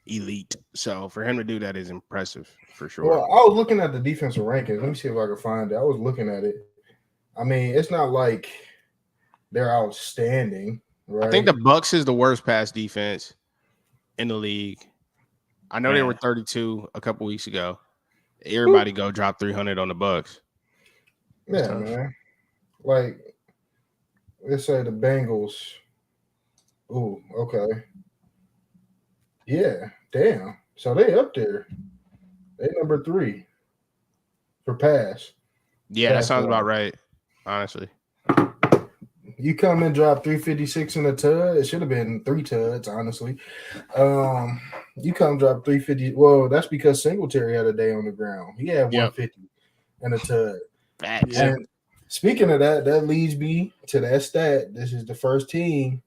elite. So for him to do that is impressive for sure. Well, I was looking at the defensive rankings. Let me see if I can find it. I was looking at it. I mean, it's not like they're outstanding, right? I think the Bucs is the worst pass defense in the league. I know they were 32 a couple weeks ago. Everybody go drop 300 on the Bucs. Yeah, man. Like, let's say the Bengals. Ooh, okay. Yeah, damn. So they up there. They number 3 for pass. Yeah, that sounds about right, honestly. You come and drop 356 in a tud. It should have been 3 tuds, honestly. You come drop 350. Well, that's because Singletary had a day on the ground. He had 150 and a tud. And speaking of that, that leads me to that stat. This is the first team,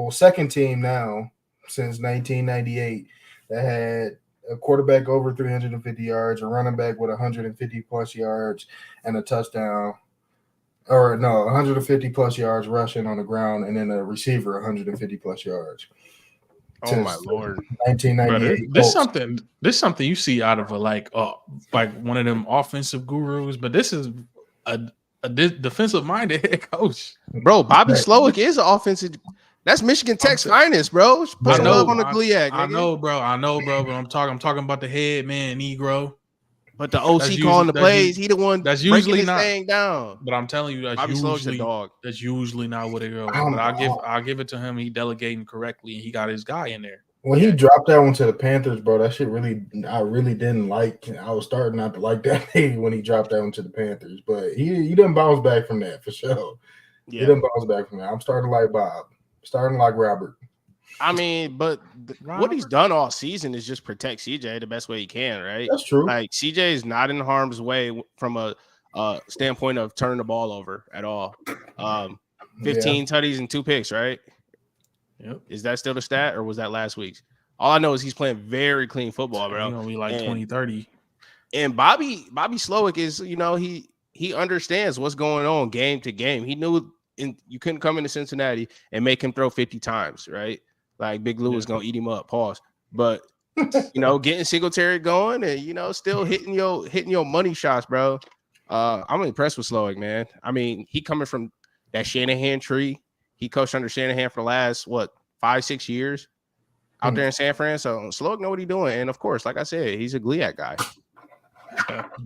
second team now since 1998 that had a quarterback over 350 yards, a running back with 150 plus yards, and a touchdown. Or no, 150 plus yards rushing on the ground, and then a receiver 150 plus yards. Oh my lord, 1998. This something you see out of like one of them offensive gurus, but this is a defensive minded head coach. bro. Bobby Slowick is an offensive. That's Michigan Tech's finest, bro. Put some love on the Gliak, I nigga. know, bro. But I'm talking about the head man, Negro. But the OC calling the plays, he the one that's breaking usually this not thing down. But I'm telling you, Bobby Slowick's a dog. That's usually not what it goes. But I'll give it to him. He delegating correctly, and he got his guy in there. When he dropped that one to the Panthers, bro, that shit I really didn't like. I was starting not to like that when he dropped that one to the Panthers, but he didn't bounce back from that for sure. Yeah. He didn't bounce back from that. I'm starting to like Bob, starting to like Robert. I mean, but what he's done all season is just protect CJ the best way he can, right? That's true. Like CJ is not in harm's way from a standpoint of turning the ball over at all. 15 tutties and 2 picks, right? Yep. Is that still the stat, or was that last week's? All I know is he's playing very clean football, bro. He's gonna be like 20-30. And Bobby Slowick is, he understands what's going on game to game. He knew you couldn't come into Cincinnati and make him throw 50 times, right? Like Big Lou was gonna eat him up. Pause. But getting Singletary going and still hitting your money shots, bro. I'm impressed with Slowick, man. I mean, he coming from that Shanahan tree. He coached under Shanahan for the last 5-6 years out there in San Fran. So Slowick know what he's doing. And of course, like I said, he's a Gliak guy.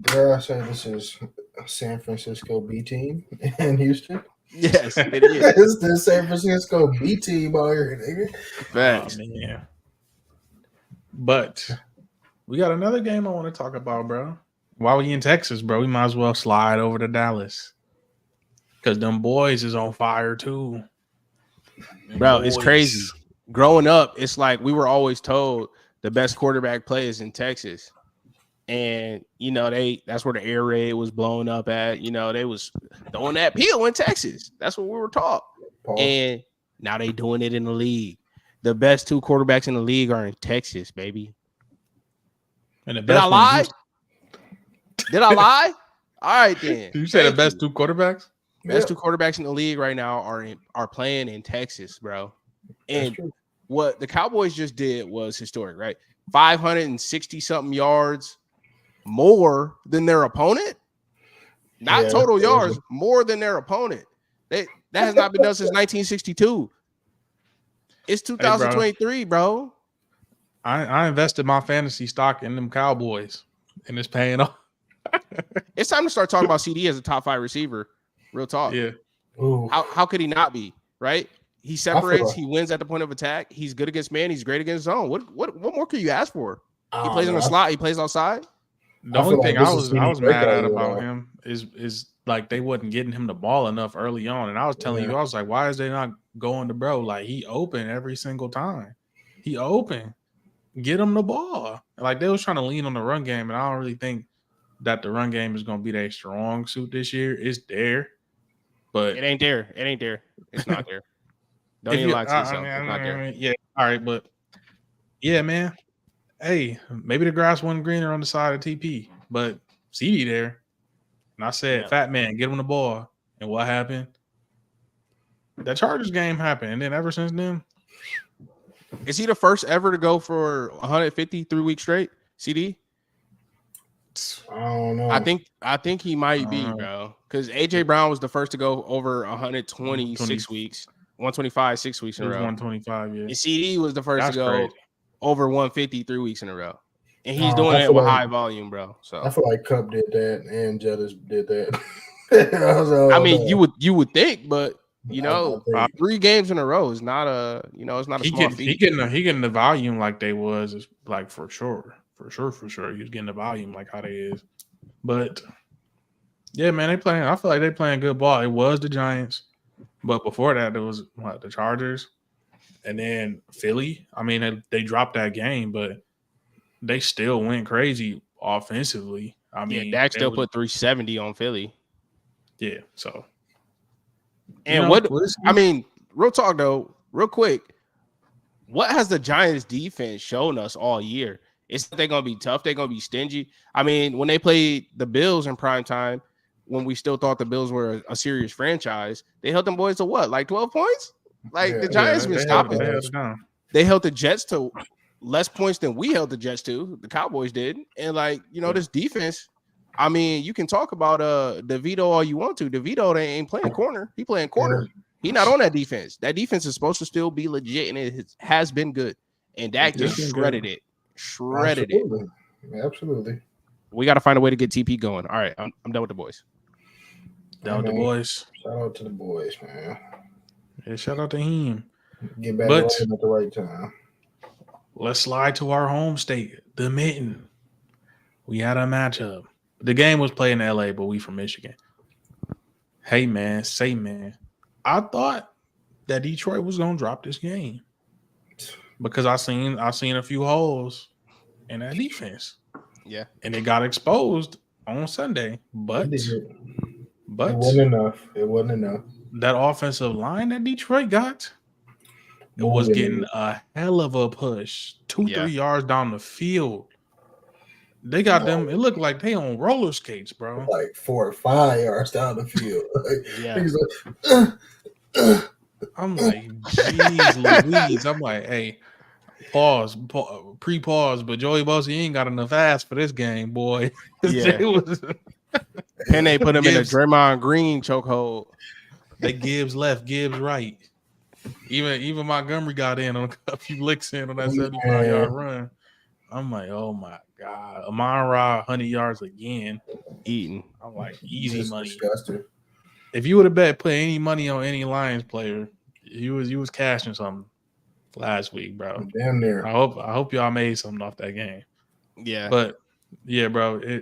Dare I say this is San Francisco B team in Houston? Yes, it is. It's the San Francisco B team out here, nigga. Thanks. Yeah. But we got another game I want to talk about, bro. While we in Texas, bro, we might as well slide over to Dallas. Because them boys is on fire too. Bro, it's crazy. Growing up, it's like we were always told the best quarterback play is in Texas. And that's where the air raid was blowing up at. They was throwing that peel in Texas. That's what we were taught. And now they doing it in the league. The best 2 quarterbacks in the league are in Texas, baby. And Did I lie? Did I lie? All right, then. You say the best 2 quarterbacks? Best 2 quarterbacks in the league right now are playing in Texas, bro. And what the Cowboys just did was historic, right? 560 something yards more than their opponent. Not total yards, more than their opponent. That has not been done since 1962. It's 2023, hey, bro. I invested my fantasy stock in them Cowboys, and it's paying off. It's time to start talking about CD as a top 5 receiver. Real talk. Yeah. How could he not be, right? He separates. He wins at the point of attack. He's good against man. He's great against zone. What more can you ask for? He plays in the slot. He plays outside. The only thing I was mad at about him is like they wasn't getting him the ball enough early on. And I was telling you, I was like, why is they not going to bro? Like he open every single time. He open. Get him the ball. Like they was trying to lean on the run game, and I don't really think that the run game is going to be their strong suit this year. It's there, but it ain't there. It ain't there. It's not there. Don't even lie to yourself. It's not there. Yeah. All right, but yeah, man. Hey, maybe the grass wasn't greener on the side of TP, but CD there. And I said, fat man, get him the ball. And what happened? That Chargers game happened. And then ever since then. Is he the first ever to go for 150 3 weeks straight? CD? I don't know. I think he might be, bro. Because AJ Brown was the first to go over 120 6 weeks. 125 6 weeks in a row. 125, yeah. And CD was the first to go crazy. over 150 3 weeks in a row. And he's doing it with high volume, bro. So I feel like Cup did that and Jettis did that. I mean, you would think, but 3 games in a row is not it's not a small feat. He getting the volume like they was, is like for sure. He was getting the volume like how they is. But yeah, man, I feel like they playing good ball. It was the Giants, but before that, it was the Chargers, and then Philly. I mean, they dropped that game, but they still went crazy offensively. I mean, Dak still put 370 on Philly. Yeah, so. And real talk though, real quick, what has the Giants defense shown us all year? It's that they're gonna be tough, they're gonna be stingy. I mean, when they played the Bills in prime time, when we still thought the Bills were a serious franchise, they held them boys to what, like 12 points? Like the Giants been stopping. they held the Jets to less points than we held the Jets to. The Cowboys did, and this defense. I mean, you can talk about DeVito all you want to. DeVito they ain't playing corner; he playing quarter. He not on that defense. That defense is supposed to still be legit, and it has been good. And Dak just shredded it. Absolutely. Absolutely. We got to find a way to get TP going. All right, I'm done with the boys. Done with the boys. Shout out to the boys, man. Yeah, shout out to him. Get back at the right time. Let's slide to our home state, the Mitten. We had a matchup. The game was played in LA, but we from Michigan. Hey, man. I thought that Detroit was gonna drop this game because I seen a few holes in that defense. Yeah, and it got exposed on Sunday, but it wasn't enough. That offensive line that Detroit got, it was getting a hell of a push, 2-3 yards down the field. They got them. It looked like they on roller skates, bro. Like 4 or 5 yards down the field. I'm like, geez, Louise. I'm like, hey, pause, pre-pause. But Joey Bosa ain't got enough ass for this game, boy. Yeah. And they put him in a Draymond Green chokehold. They Gibbs left, Gibbs right. Even Montgomery got in on a few licks in on that 75-yard run. I'm like, oh my God. Amon-Ra, 100 yards again. Eating. I'm like, easy money. Disgusting. If you would have put any money on any Lions player, you was cashing something last week, bro. Damn near. I hope y'all made something off that game. Yeah. But yeah, bro,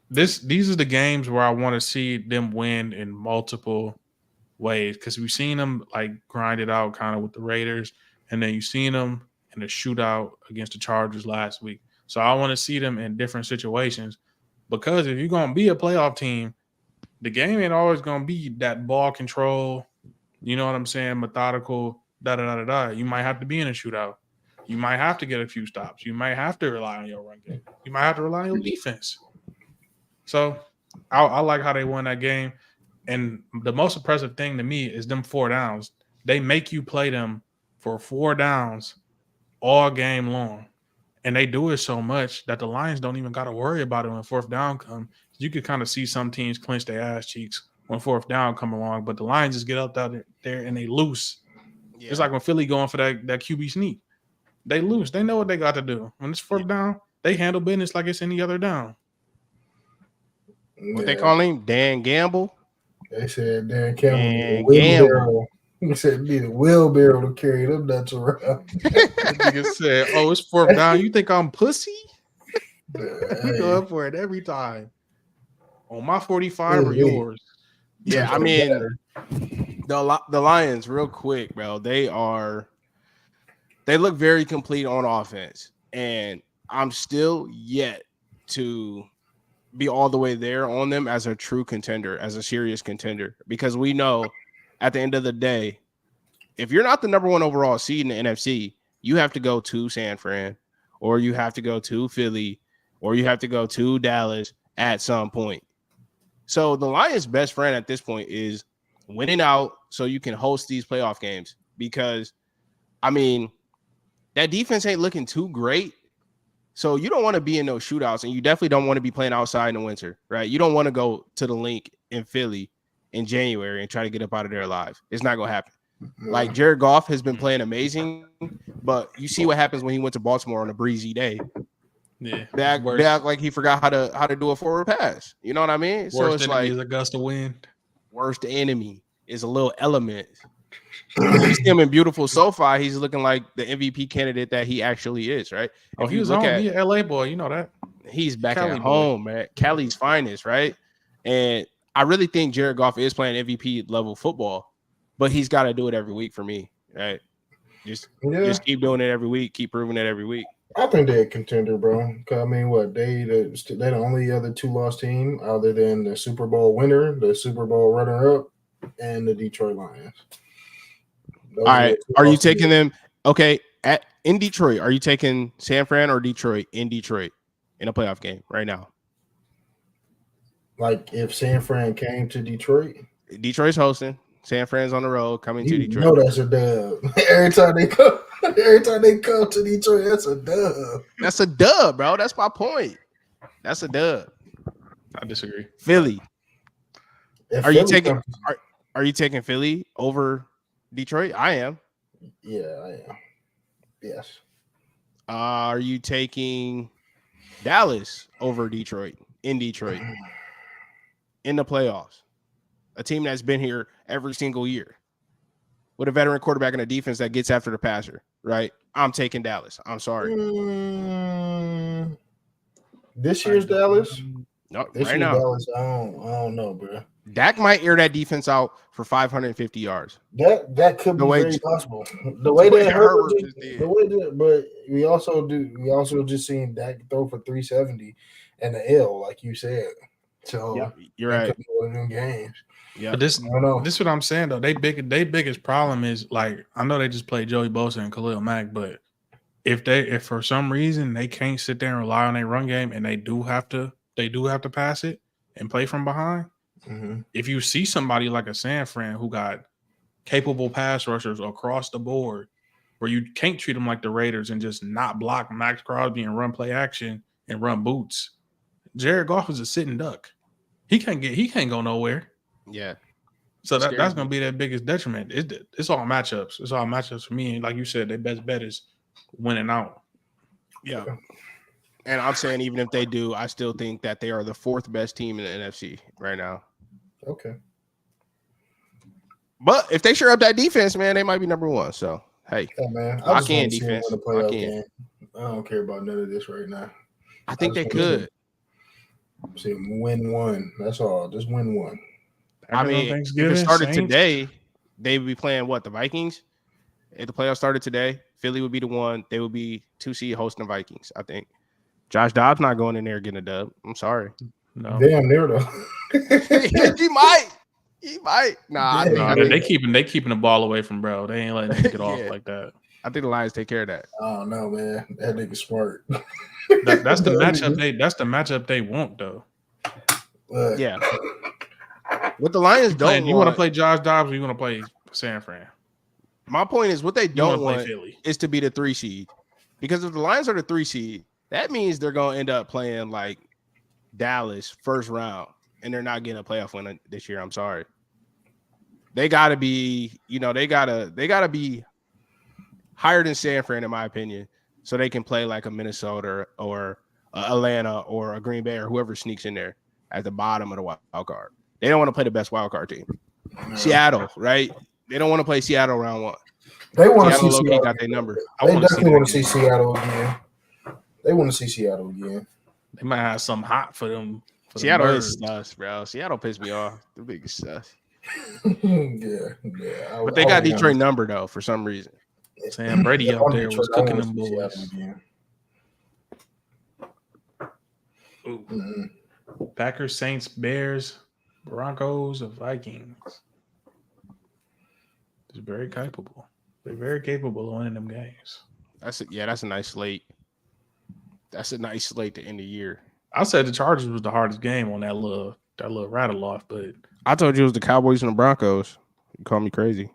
these are the games where I want to see them win in multiple ways, because we've seen them like grind it out kind of with the Raiders, and then you've seen them in a shootout against the Chargers last week. So I want to see them in different situations, because if you're going to be a playoff team, the game ain't always going to be that ball control, you know what I'm saying, methodical, da-da-da-da-da. You might have to be in a shootout. You might have to get a few stops. You might have to rely on your run game. You might have to rely on your defense. So I like how they won that game. And the most impressive thing to me is them 4 downs. They make you play them for 4 downs all game long. And they do it so much that the Lions don't even got to worry about it when 4th down comes. You could kind of see some teams clench their ass cheeks when 4th down come along, but the Lions just get out there and they loose. Yeah. It's like when Philly going for that QB sneak. They loose. They know what they got to do. When it's 4th down, they handle business like it's any other down. What they call him? Dan Gamble? They said Dan Gamble. He said need a wheelbarrow to carry them nuts around. Nigga said, "Oh, it's 4th down. You think I'm pussy? You go up for it every time. On my 45 or yours?" Yeah, I mean, the Lions, real quick, bro. They look very complete on offense, and I'm still yet to be all the way there on them as a true contender, as a serious contender, because we know at the end of the day, if you're not the number 1 overall seed in the NFC, you have to go to San Fran, or you have to go to Philly, or you have to go to Dallas at some point. So the Lions' best friend at this point is winning out so you can host these playoff games, because, I mean, that defense ain't looking too great. So you don't want to be in those shootouts, and you definitely don't want to be playing outside in the winter, right? You don't want to go to the Link in Philly in January and try to get up out of there alive. It's not going to happen. Like, Jared Goff has been playing amazing, but you see what happens when he went to Baltimore on a breezy day. Yeah, they act like he forgot how to do a forward pass. You know what I mean? Worst so it's enemy like is a gust of wind. Worst enemy is a little element. You see him in beautiful SoFi. He's looking like the MVP candidate that he actually is, right? Oh, he was on. He an LA boy, you know that. He's back at home, man. Cali's finest, right? And I really think Jared Goff is playing MVP level football, but he's got to do it every week for me, right? Just keep doing it every week, keep proving it every week. I think they're a contender, bro. I mean, what they're the only other 2-loss team other than the Super Bowl winner, the Super Bowl runner-up, and the Detroit Lions. All right, are you taking them? Okay, in Detroit, are you taking San Fran or Detroit in Detroit in a playoff game right now? Like if San Fran came to Detroit, Detroit's hosting. San Fran's on the road coming to Detroit. No, that's a dub. Every time they come. Every time they come to Detroit, that's a dub. That's a dub, bro. That's my point. That's a dub. I disagree. Philly. If Are you Philly taking comes- are you taking Philly over Detroit? I am. Yeah, I am. Yes. Are you taking Dallas over Detroit in Detroit in the playoffs? A team that's been here every single year with a veteran quarterback and a defense that gets after the passer, right? I'm taking Dallas. I'm sorry. This year's Dallas. No, This right year's now. Dallas. I don't know, bro. Dak might air that defense out for 550 yards. That could be The way- very possible. The way that Herbert Herbert just did. the way that, but we also just seen Dak throw for 370 and the L, like you said. So Yep, you're that right. could be one of them games. Yeah, But this I don't know. is what I'm saying though. They biggest problem is like I know they just played Joey Bosa and Khalil Mack, but if for some reason they can't sit there and rely on their run game and they do have to pass it and play from behind. Mm-hmm. If you see somebody like a San Fran who got capable pass rushers across the board, where you can't treat them like the Raiders and just not block Max Crosby and run play action and run boots. Jared Goff is a sitting duck. He can't go nowhere. yeah. So Scary. that's going to be their biggest detriment. It's all matchups. It's all matchups for me. And like you said, their best bet is winning out. Yeah. And I'm saying even if they do, I still think that they are the fourth best team in the NFC right now. Okay. But if they sure up that defense, man, they might be number one. So hey, Hey man, I Lock just in want to see them defense. win a playoff Lock in. game. I don't care about none of this right now. I think they just wanna could. See them win one. That's all. Just win one. I mean, if Thanksgiving, it started Saints. today, they would be playing what, the Vikings? If the playoffs started today, Philly would be the one. They would be 2 seed hosting the Vikings, I think. Josh Dobbs not going in there getting a dub. I'm sorry. No, Damn near though. He might. He might. Nah, I Yeah. think, no, I they think, keeping the ball away from bro. They ain't letting him get off Yeah. like that. I think the Lions take care of that. I don't know, man. That nigga smart. That's the matchup. That's the matchup they want though. But Yeah. What the Lions don't You want to want, play Josh Dobbs or you want to play San Fran? my point is what they You don't want to want play Philly? is to be the 3 seed. Because if the Lions are the 3 seed, that means they're going to end up playing like Dallas first round, and they're not getting a playoff win this year. I'm sorry. They got to be, they got to be higher than San Fran, in my opinion, so they can play like a Minnesota or Atlanta or a Green Bay or whoever sneaks in there at the bottom of the wild card. They don't want to play the best wild card team. Seattle, right? They don't want to play Seattle round one. they want to Seattle see low-key Seattle. got their number. They definitely want to see Seattle again. They want to see Seattle again. They might have something hot for them. Seattle them is birds. sus, bro. Seattle pissed me off. The biggest sus. yeah. But they got Detroit number though for some reason. Sam Brady If out I'm there Detroit, was I cooking wanna them see boys. Seattle again. Ooh. Mhm. Packers, Saints, Bears, Broncos, and Vikings. It's very capable. They're very capable of winning them games. That's a nice slate. That's a nice slate to end the year. I said the Chargers was the hardest game on that little rattle off, but I told you it was the Cowboys and the Broncos. You call me crazy.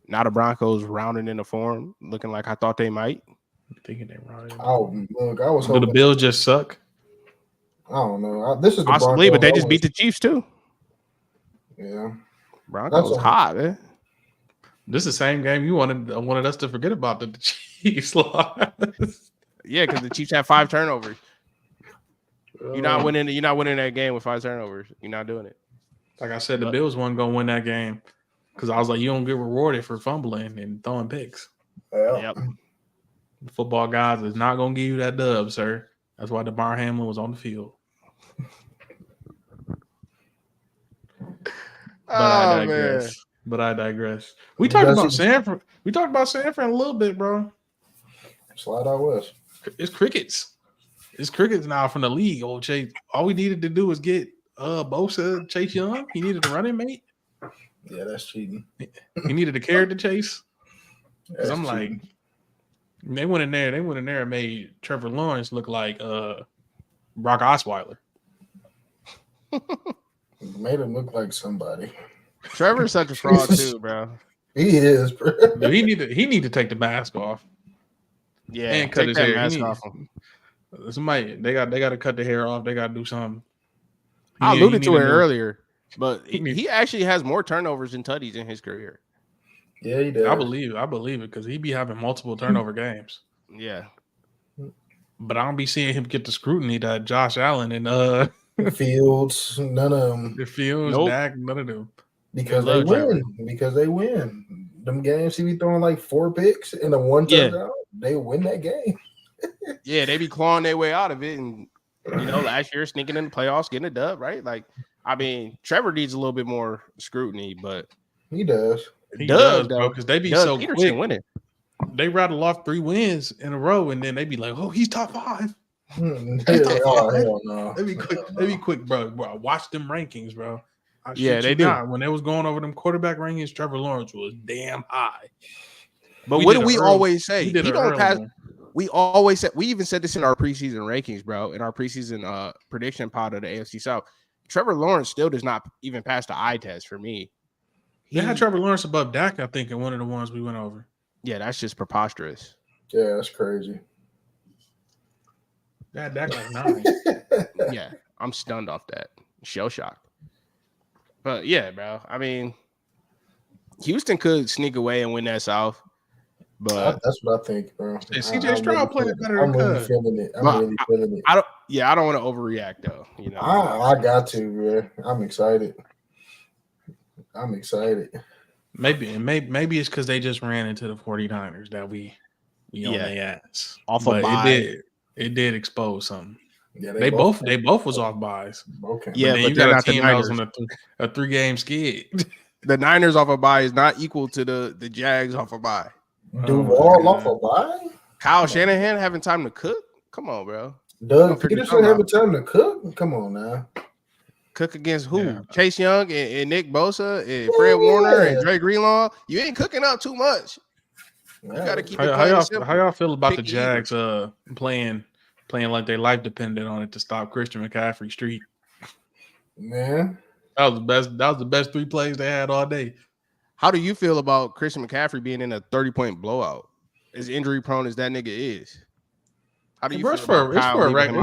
Now the Broncos rounding into form, looking like I thought they might. I'm thinking they routed. Oh, look, I was Do the hoping. Bills just suck? I don't know. This is the Possibly, Broncos. but they I just beat was- the Chiefs too. Yeah. Broncos all. hot, man. This is the same game you wanted us to forget about the Chiefs lost. Yeah, because the Chiefs have 5 turnovers. You're not winning that game with 5 turnovers. You're not doing it. Like I said, the Bills weren't gonna win that game because I was like, you don't get rewarded for fumbling and throwing picks. Yeah. Yep. The football guys is not gonna give you that dub, sir. That's why DeMar Hamlin was on the field. But I digress. We talked about Sanford. We talked about Sanford a little bit, bro. Slide out west. It's crickets. It's crickets now from the league. Old Chase. All we needed to do was get Bosa, Chase Young. He needed a running mate. Yeah, that's cheating. He needed a carrot to chase. Because That's I'm like, cheating. they went in there and made Trevor Lawrence look like Brock Osweiler. Made him look like somebody. Trevor's such a fraud too, bro. He is, bro. Dude, he need to take the mask off. Yeah, And cut take his that hair. mask off him. Somebody they got to cut the hair off. They got to do something. I He alluded need to a it new. earlier, but He need, he actually has more turnovers than tutties in his career. Yeah, he does. I believe it because he be having multiple turnover games. Yeah, But I don't be seeing him get the scrutiny that Josh Allen and Fields, none of them. the Fields, Nope. Dak, none of them. Because They they love Trevor. win. Because they win. Them games he be throwing like 4 picks and a 1 Yeah. touchdown. They win that game. Yeah, they be clawing their way out of it, and last year sneaking in the playoffs, getting a dub, right? Like, I mean, Trevor needs a little bit more scrutiny, but He does. He Doug, does, bro, though, because they be Doug so Peterson quick. winning. They rattle off 3 wins in a row, and then they be like, "Oh, he's top 5." Oh, hell no. They be quick. They be quick, bro. Watch them rankings, bro. I Yeah, shit they you do. not. When they was going over them quarterback rankings, Trevor Lawrence was damn high. But what do we always say? We did He an don't early pass. one. We always said, we even said this in our preseason rankings, bro, in our preseason prediction pod of the AFC South. Trevor Lawrence still does not even pass the eye test for me. They had Trevor Lawrence above Dak, I think, in one of the ones we went over. Yeah, that's just preposterous. Yeah, that's crazy. They had Dak like 9. Yeah, I'm stunned off that. Shell shocked. But yeah, bro. I mean, Houston could sneak away and win that South. But that's what I think, bro. CJ Stroud playing better than I'm really Cuz. feeling it. I'm really feeling it. I don't want to overreact though. You know, I got to, bro. I'm excited. Maybe it's because they just ran into the 49ers that we on their ass. Off but a bye. It did expose something. Yeah, they both was off buys. Okay. Yeah, but you got not a team the that was Niners. on a 3-game skid. The Niners off a bye is not equal to the Jags off a bye. Duval off a bye? Kyle Shanahan having time to cook? Come on, bro. Doug Peterson having time to cook? Come on now. Cook against who? Yeah. Chase Young and Nick Bosa and Fred Warner and Dre Greenlaw. You ain't cooking up too much. You got to keep it simple. How y'all feel about the Jags playing like their life depended on it to stop Christian McCaffrey streak? Man, that was the best 3 plays they had all day. How do you feel about Christian McCaffrey being in a 30-point blowout? As injury prone as that nigga is. How do you feel about it's for a record.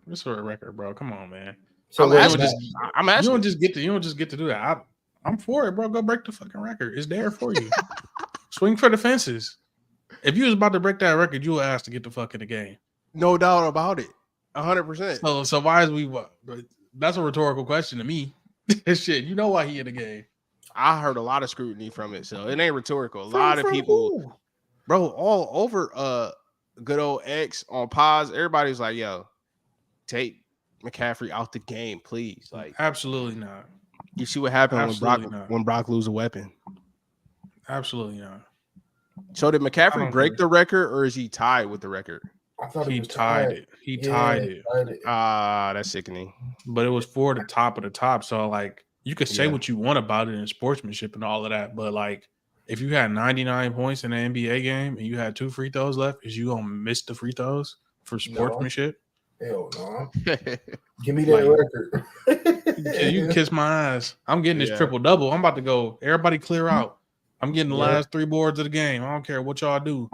It's for a record, bro. Come on, man. So I'm asking. You don't just get to do that. I'm for it, bro. Go break the fucking record. It's there for you. Swing for the fences. If you was about to break that record, you would ask to get the fuck in the game. No doubt about it. 100%. So why is we? That's a rhetorical question to me. Shit, you know why he in the game? I heard a lot of scrutiny from it, so it ain't rhetorical. A lot of people, bro, all over good old X on pause. Everybody's like, "Yo, take McCaffrey out the game, please." Like, absolutely not. You see what happened when Brock lose a weapon? Absolutely not. So did McCaffrey break the record, or is he tied with the record? I thought he tied it. He tied it. That's sickening. But it was for the top of the top. So like, you could say what you want about it in sportsmanship and all of that, but like, if you had 99 points in an NBA game and you had 2 free throws left, is you gonna miss the free throws for sportsmanship? Hell no. Give me that record. You can kiss my ass. I'm getting this triple double. I'm about to go. Everybody clear out. I'm getting the last 3 boards of the game. I don't care what y'all do.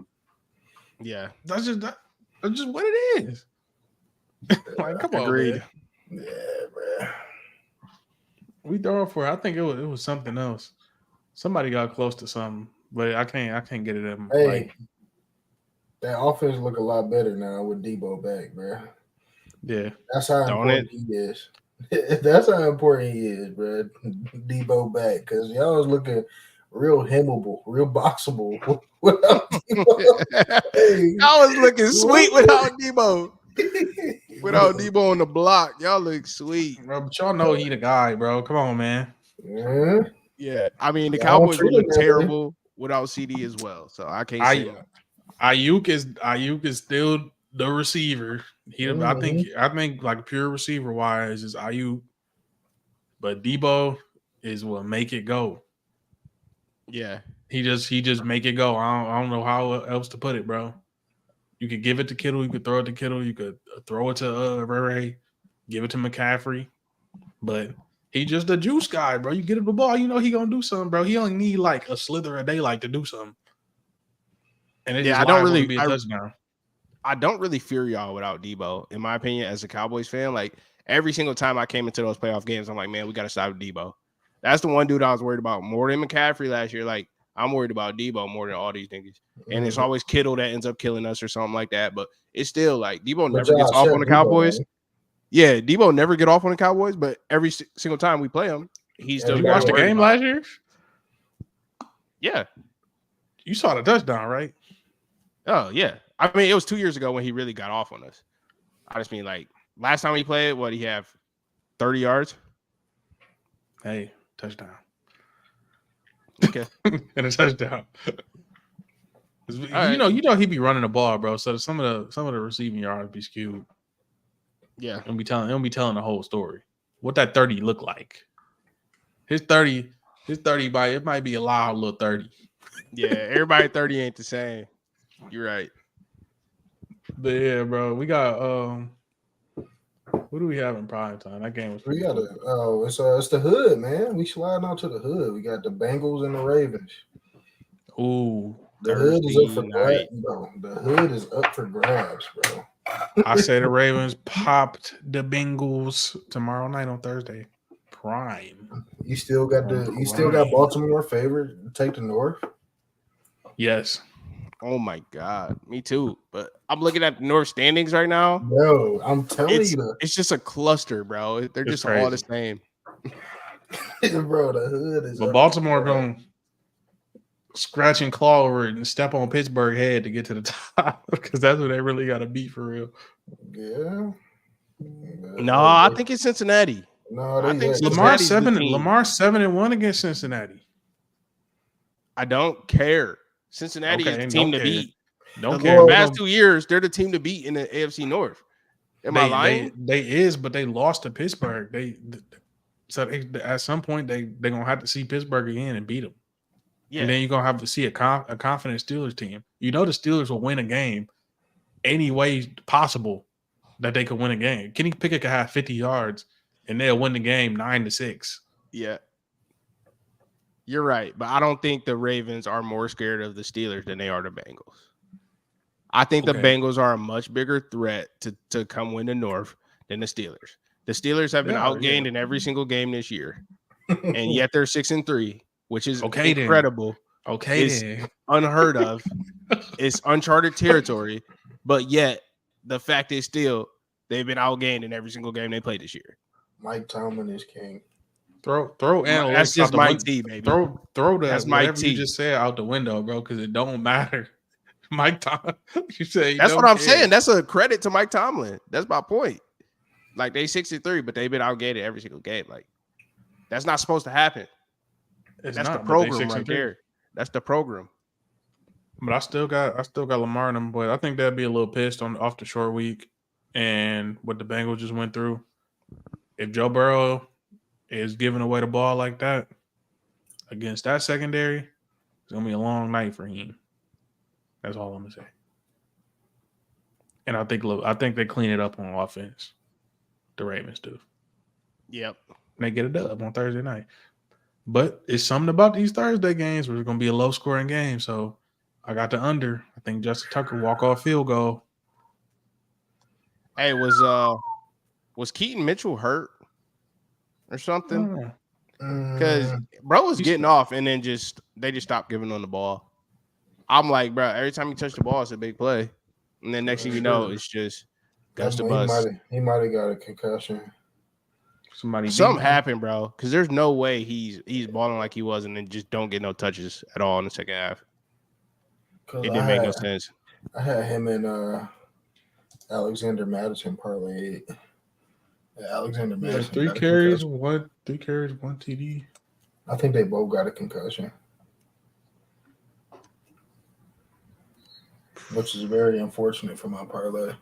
Yeah, that's just what it is. Like, come on, man. Yeah, man. We throwing for it. I think it was something else. Somebody got close to something, but I can't get it in. Hey, that offense look a lot better now with Debo back, bro. Yeah, that's how important he is. That's how important he is, bro. Debo back, because y'all was looking real hemmable, real boxable without Debo. Y'all was looking sweet without Debo. Without Debo on the block, y'all look sweet. Bro, but y'all know he the guy, bro. Come on, man. Yeah. I mean, the Cowboys look terrible without CD as well, so I can't say that. Ayuk is still the receiver. I think like pure receiver wise is Ayuk, but Debo is what make it go. Yeah, he just make it go. I don't know how else to put it, bro. You could give it to Kittle, you could throw it to Kittle, you could throw it to Ray, give it to McCaffrey, but He just a juice guy, bro. You get him the ball, you know he gonna do something, bro. He only need like a slither a day, like to do something, and it just liable to be a touchdown. I don't really fear y'all without Debo, in my opinion, as a Cowboys fan. Like every single time I came into those playoff games, I'm like, man, we got to stop Debo. That's the one dude I was worried about more than McCaffrey last year. Like I'm worried about Debo more than all these niggas. And it's always Kittle that ends up killing us or something like that. But it's still like Debo never gets off on the Cowboys. Man. Yeah, Debo never get off on the Cowboys, but every single time we play him, he's still. You watched the game last year? Yeah. You saw the touchdown, right? Oh, yeah. I mean, it was 2 years ago when he really got off on us. I just mean, like, last time we played, what, he have 30 yards? Hey, touchdown. Okay. And a touchdown. You know he be running the ball, bro. So some of the receiving yards be skewed. Yeah. He'll be telling the whole story. What that 30 look like. His 30 it might be a loud little 30. Yeah, everybody 30 ain't the same. You're right. But yeah, bro, we got what do we have in prime time? That game was we got it's the hood, man. We sliding out to the hood. We got the Bengals and the Ravens. Ooh, the hood is up for grabs, bro. The hood is up for grabs, bro. I say the Ravens popped the Bengals tomorrow night on Thursday. Prime. You still got Baltimore favorite to take the North? Yes. Oh my God, me too. But I'm looking at the North standings right now. Bro, I'm telling you, it's just a cluster, bro. They're just crazy. All the same. Bro, the hood is. But Baltimore gonna scratch and claw over it and step on Pittsburgh head to get to the top because that's what they really got to beat for real. Yeah. No, I think it's Cincinnati. No, I think Lamar 7-1 against Cincinnati. I don't care. Cincinnati is the team to beat. Don't care. The past 2 years, they're the team to beat in the AFC North. Am I lying? But they lost to Pittsburgh. So at some point they're gonna have to see Pittsburgh again and beat them. Yeah. And then you're gonna have to see a confident Steelers team. You know the Steelers will win a game any way possible that they could win a game. Kenny Pickett could have 50 yards and they'll win the game 9-6. Yeah. You're right, but I don't think the Ravens are more scared of the Steelers than they are the Bengals. I think the Bengals are a much bigger threat to come win the North than the Steelers. The Steelers have been outgained in every single game this year, and yet they're 6-3, which is incredible. Then. Okay, it's unheard of. It's uncharted territory, but yet the fact is still they've been outgained in every single game they played this year. Mike Tomlin is king. Throw analytics. That's just Mike T, baby. Throw that whatever you just said out the window, bro, because it don't matter. Mike Tomlin. You say that's what I'm saying. That's a credit to Mike Tomlin. That's my point. Like they 6-3, but they've been outgained every single game. Like that's not supposed to happen. That's the program right there. That's the program. But I still got Lamar in them, but I think they'd be a little pissed off the short week and what the Bengals just went through. If Joe Burrow is giving away the ball like that against that secondary, it's gonna be a long night for him. That's all I'm gonna say. And I think they clean it up on offense. The Ravens do. Yep. And they get a dub on Thursday night. But it's something about these Thursday games where it's gonna be a low scoring game. So I got the under. I think Justin Tucker walk-off field goal. Hey, was Keaton Mitchell hurt or something? Because bro was getting off and then they just stopped giving on the ball. I'm like, bro, every time you touch the ball, it's a big play. And then next thing you know, it's just guts to bust. He might have got a concussion. Something happened, bro. Because there's no way he's balling like he was and then just don't get no touches at all in the second half. It didn't make no sense. I had him and Alexander Madison parlay. Alexander Madison. 3 carries, 1 TD. I think they both got a concussion, which is very unfortunate for my parlay.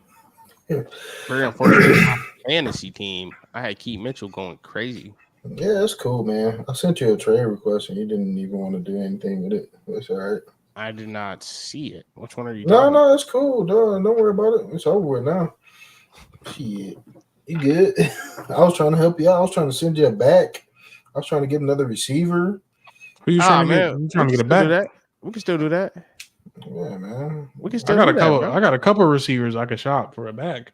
Very unfortunate for my fantasy team. I had Keith Mitchell going crazy. Yeah, that's cool, man. I sent you a trade request and you didn't even want to do anything with it. It's all right. I did not see it. Which one are you talking about? No, it's cool. Don't worry about it. It's over with now. Shit. You good? I was trying to help you out. I was trying to send you a back. I was trying to get another receiver. Who you trying to get? You trying to get a back? We can still do that. Yeah, man. We can still do that, bro. I got a couple receivers I could shop for a back.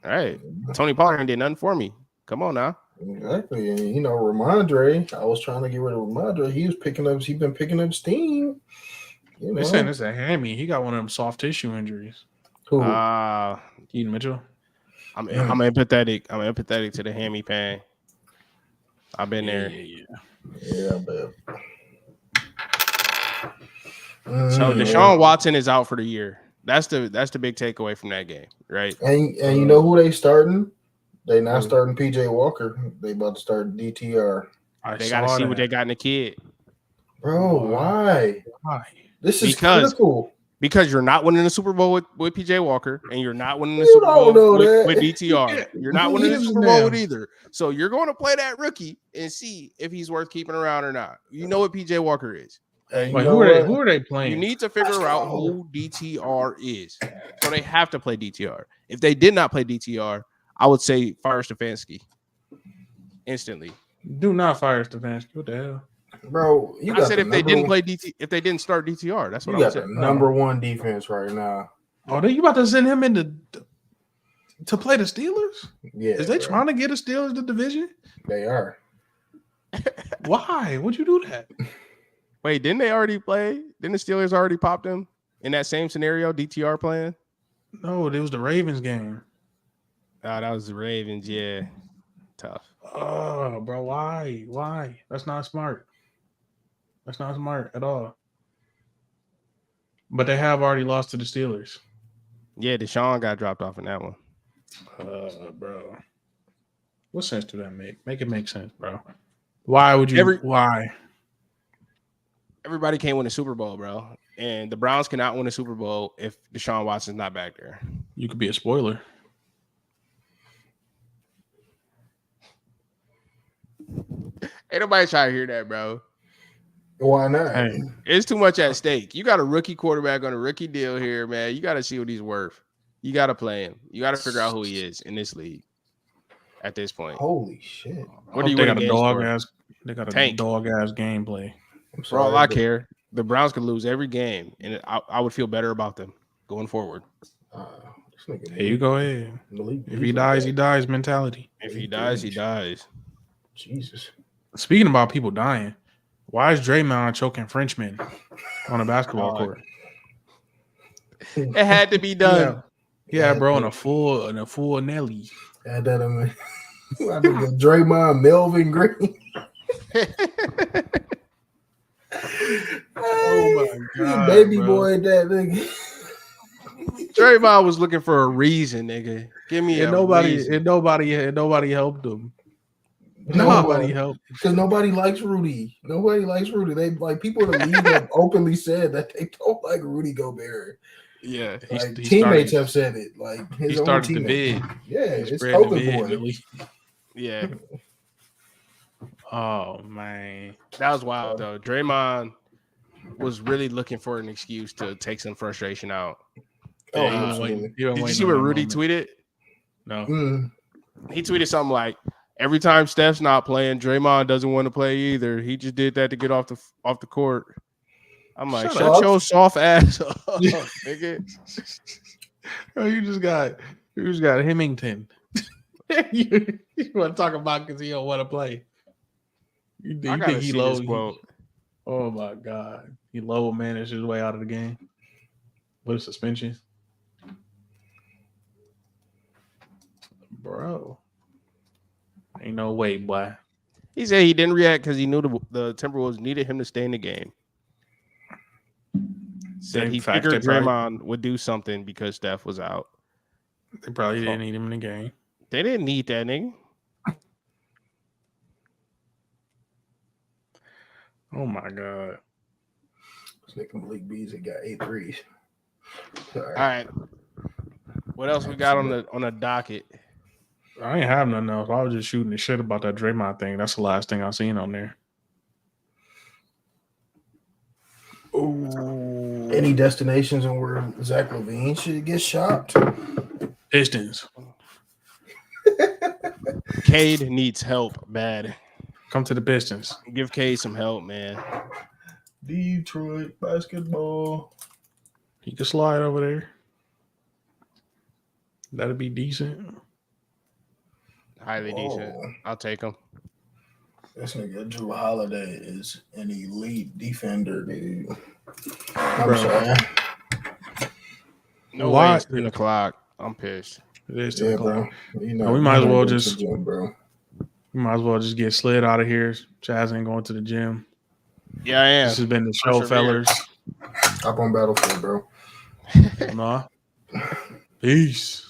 All right. Tony Pollard did nothing for me. Come on now. Exactly. And Ramondre, I was trying to get rid of Ramondre. He's been picking up steam. They saying it's a hammy. He got one of them soft tissue injuries. Who? Keaton Mitchell. I'm empathetic. I'm empathetic to the hammy pain. I've been there. Yeah, but so Deshaun Watson is out for the year. That's the big takeaway from that game, right? And you know who they starting? They not starting PJ Walker. They about to start DTR. They got to see what they got in the kid. Bro, why? This is critical. Because you're not winning the Super Bowl with PJ Walker, and you're not winning the Super Bowl with DTR. You're not winning the Super Bowl with either. So you're going to play that rookie and see if he's worth keeping around or not. You know what PJ Walker is. Wait, who are they playing? You need to figure out who DTR is. So they have to play DTR. If they did not play DTR, I would say fire Stefanski instantly. Do not fire Stefanski. What the hell? Bro, I said if they didn't start DTR, that's what I said. Number one defense right now. Oh, you about to send him to play the Steelers? Yeah. Is they trying to get the Steelers the division? They are. Why? Would you do that? Wait, didn't they already play? Didn't the Steelers already pop them in that same scenario? DTR playing? No, it was the Ravens game. Oh, that was the Ravens. Yeah, tough. Oh, bro, why? That's not smart. That's not smart at all. But they have already lost to the Steelers. Yeah, Deshaun got dropped off in that one. Bro. What sense do that make? Make it make sense, bro. Why would you? Why? Everybody can't win a Super Bowl, bro. And the Browns cannot win a Super Bowl if Deshaun Watson's not back there. You could be a spoiler. Ain't nobody trying to hear that, bro. Why not? Hey. It's too much at stake. You got a rookie quarterback on a rookie deal here, man. You got to see what he's worth. You got to play him. You got to figure out who he is in this league at this point. Holy shit. What do you They got a Tank. dog ass gameplay. For all I care, the Browns could lose every game, and I would feel better about them going forward. Here you go ahead. If he dies, he dies mentality. If he dies, he dies. Jesus. Speaking about people dying, why is Draymond choking Frenchmen on a basketball court? It had to be done. Yeah, bro, in a full Nelly. Had that in I think the Draymond Melvin Green. Oh my god, baby bro. boy, that nigga. Draymond was looking for a reason, nigga. Give me reason. And nobody helped him. Nobody helped because nobody likes Rudy. Nobody likes Rudy. They like people in the league have openly said that they don't like Rudy Gobert. Yeah, like, teammates have said it. Like his own started teammates. the bid. Yeah, it's Token Boy. Yeah. Oh man, that was wild though. Draymond was really looking for an excuse to take some frustration out. Oh, did you see what Rudy tweeted? No. He tweeted something like, "Every time Steph's not playing, Draymond doesn't want to play either. He just did that to get off the court." I'm like, shut your soft ass up, nigga. Oh, you just got Hemington. you want to talk about because he don't want to play. You think he low? Oh my god, he low managed his way out of the game with a suspension, bro. Ain't no way, boy. He said he didn't react because he knew the Timberwolves needed him to stay in the game. Said he figured Draymond would do something because Steph was out. They probably didn't need him in the game. They didn't need that nigga. Oh my god. This nigga Malik Beasley got 8 threes. All right. What else we got on the docket? I ain't have nothing else. I was just shooting the shit about that Draymond thing. That's the last thing I seen on there. Ooh. Any destinations on where Zach LaVine should get shopped? Pistons. Cade needs help bad. Come to the Pistons. Give Cade some help, man. Detroit basketball. He can slide over there. That'd be decent. Highly decent. I'll take him. This nigga Drew Holiday is an elite defender, dude. Bro. saying. No way it's 10 o'clock. I'm pissed. It is 10 o'clock. Bro. We might as well just gym, bro. We might as well just get slid out of here. Chaz ain't going to the gym. Yeah, I am. This has been the show, Persevere. fellas. Hop on Battlefield, bro. Nah. Peace.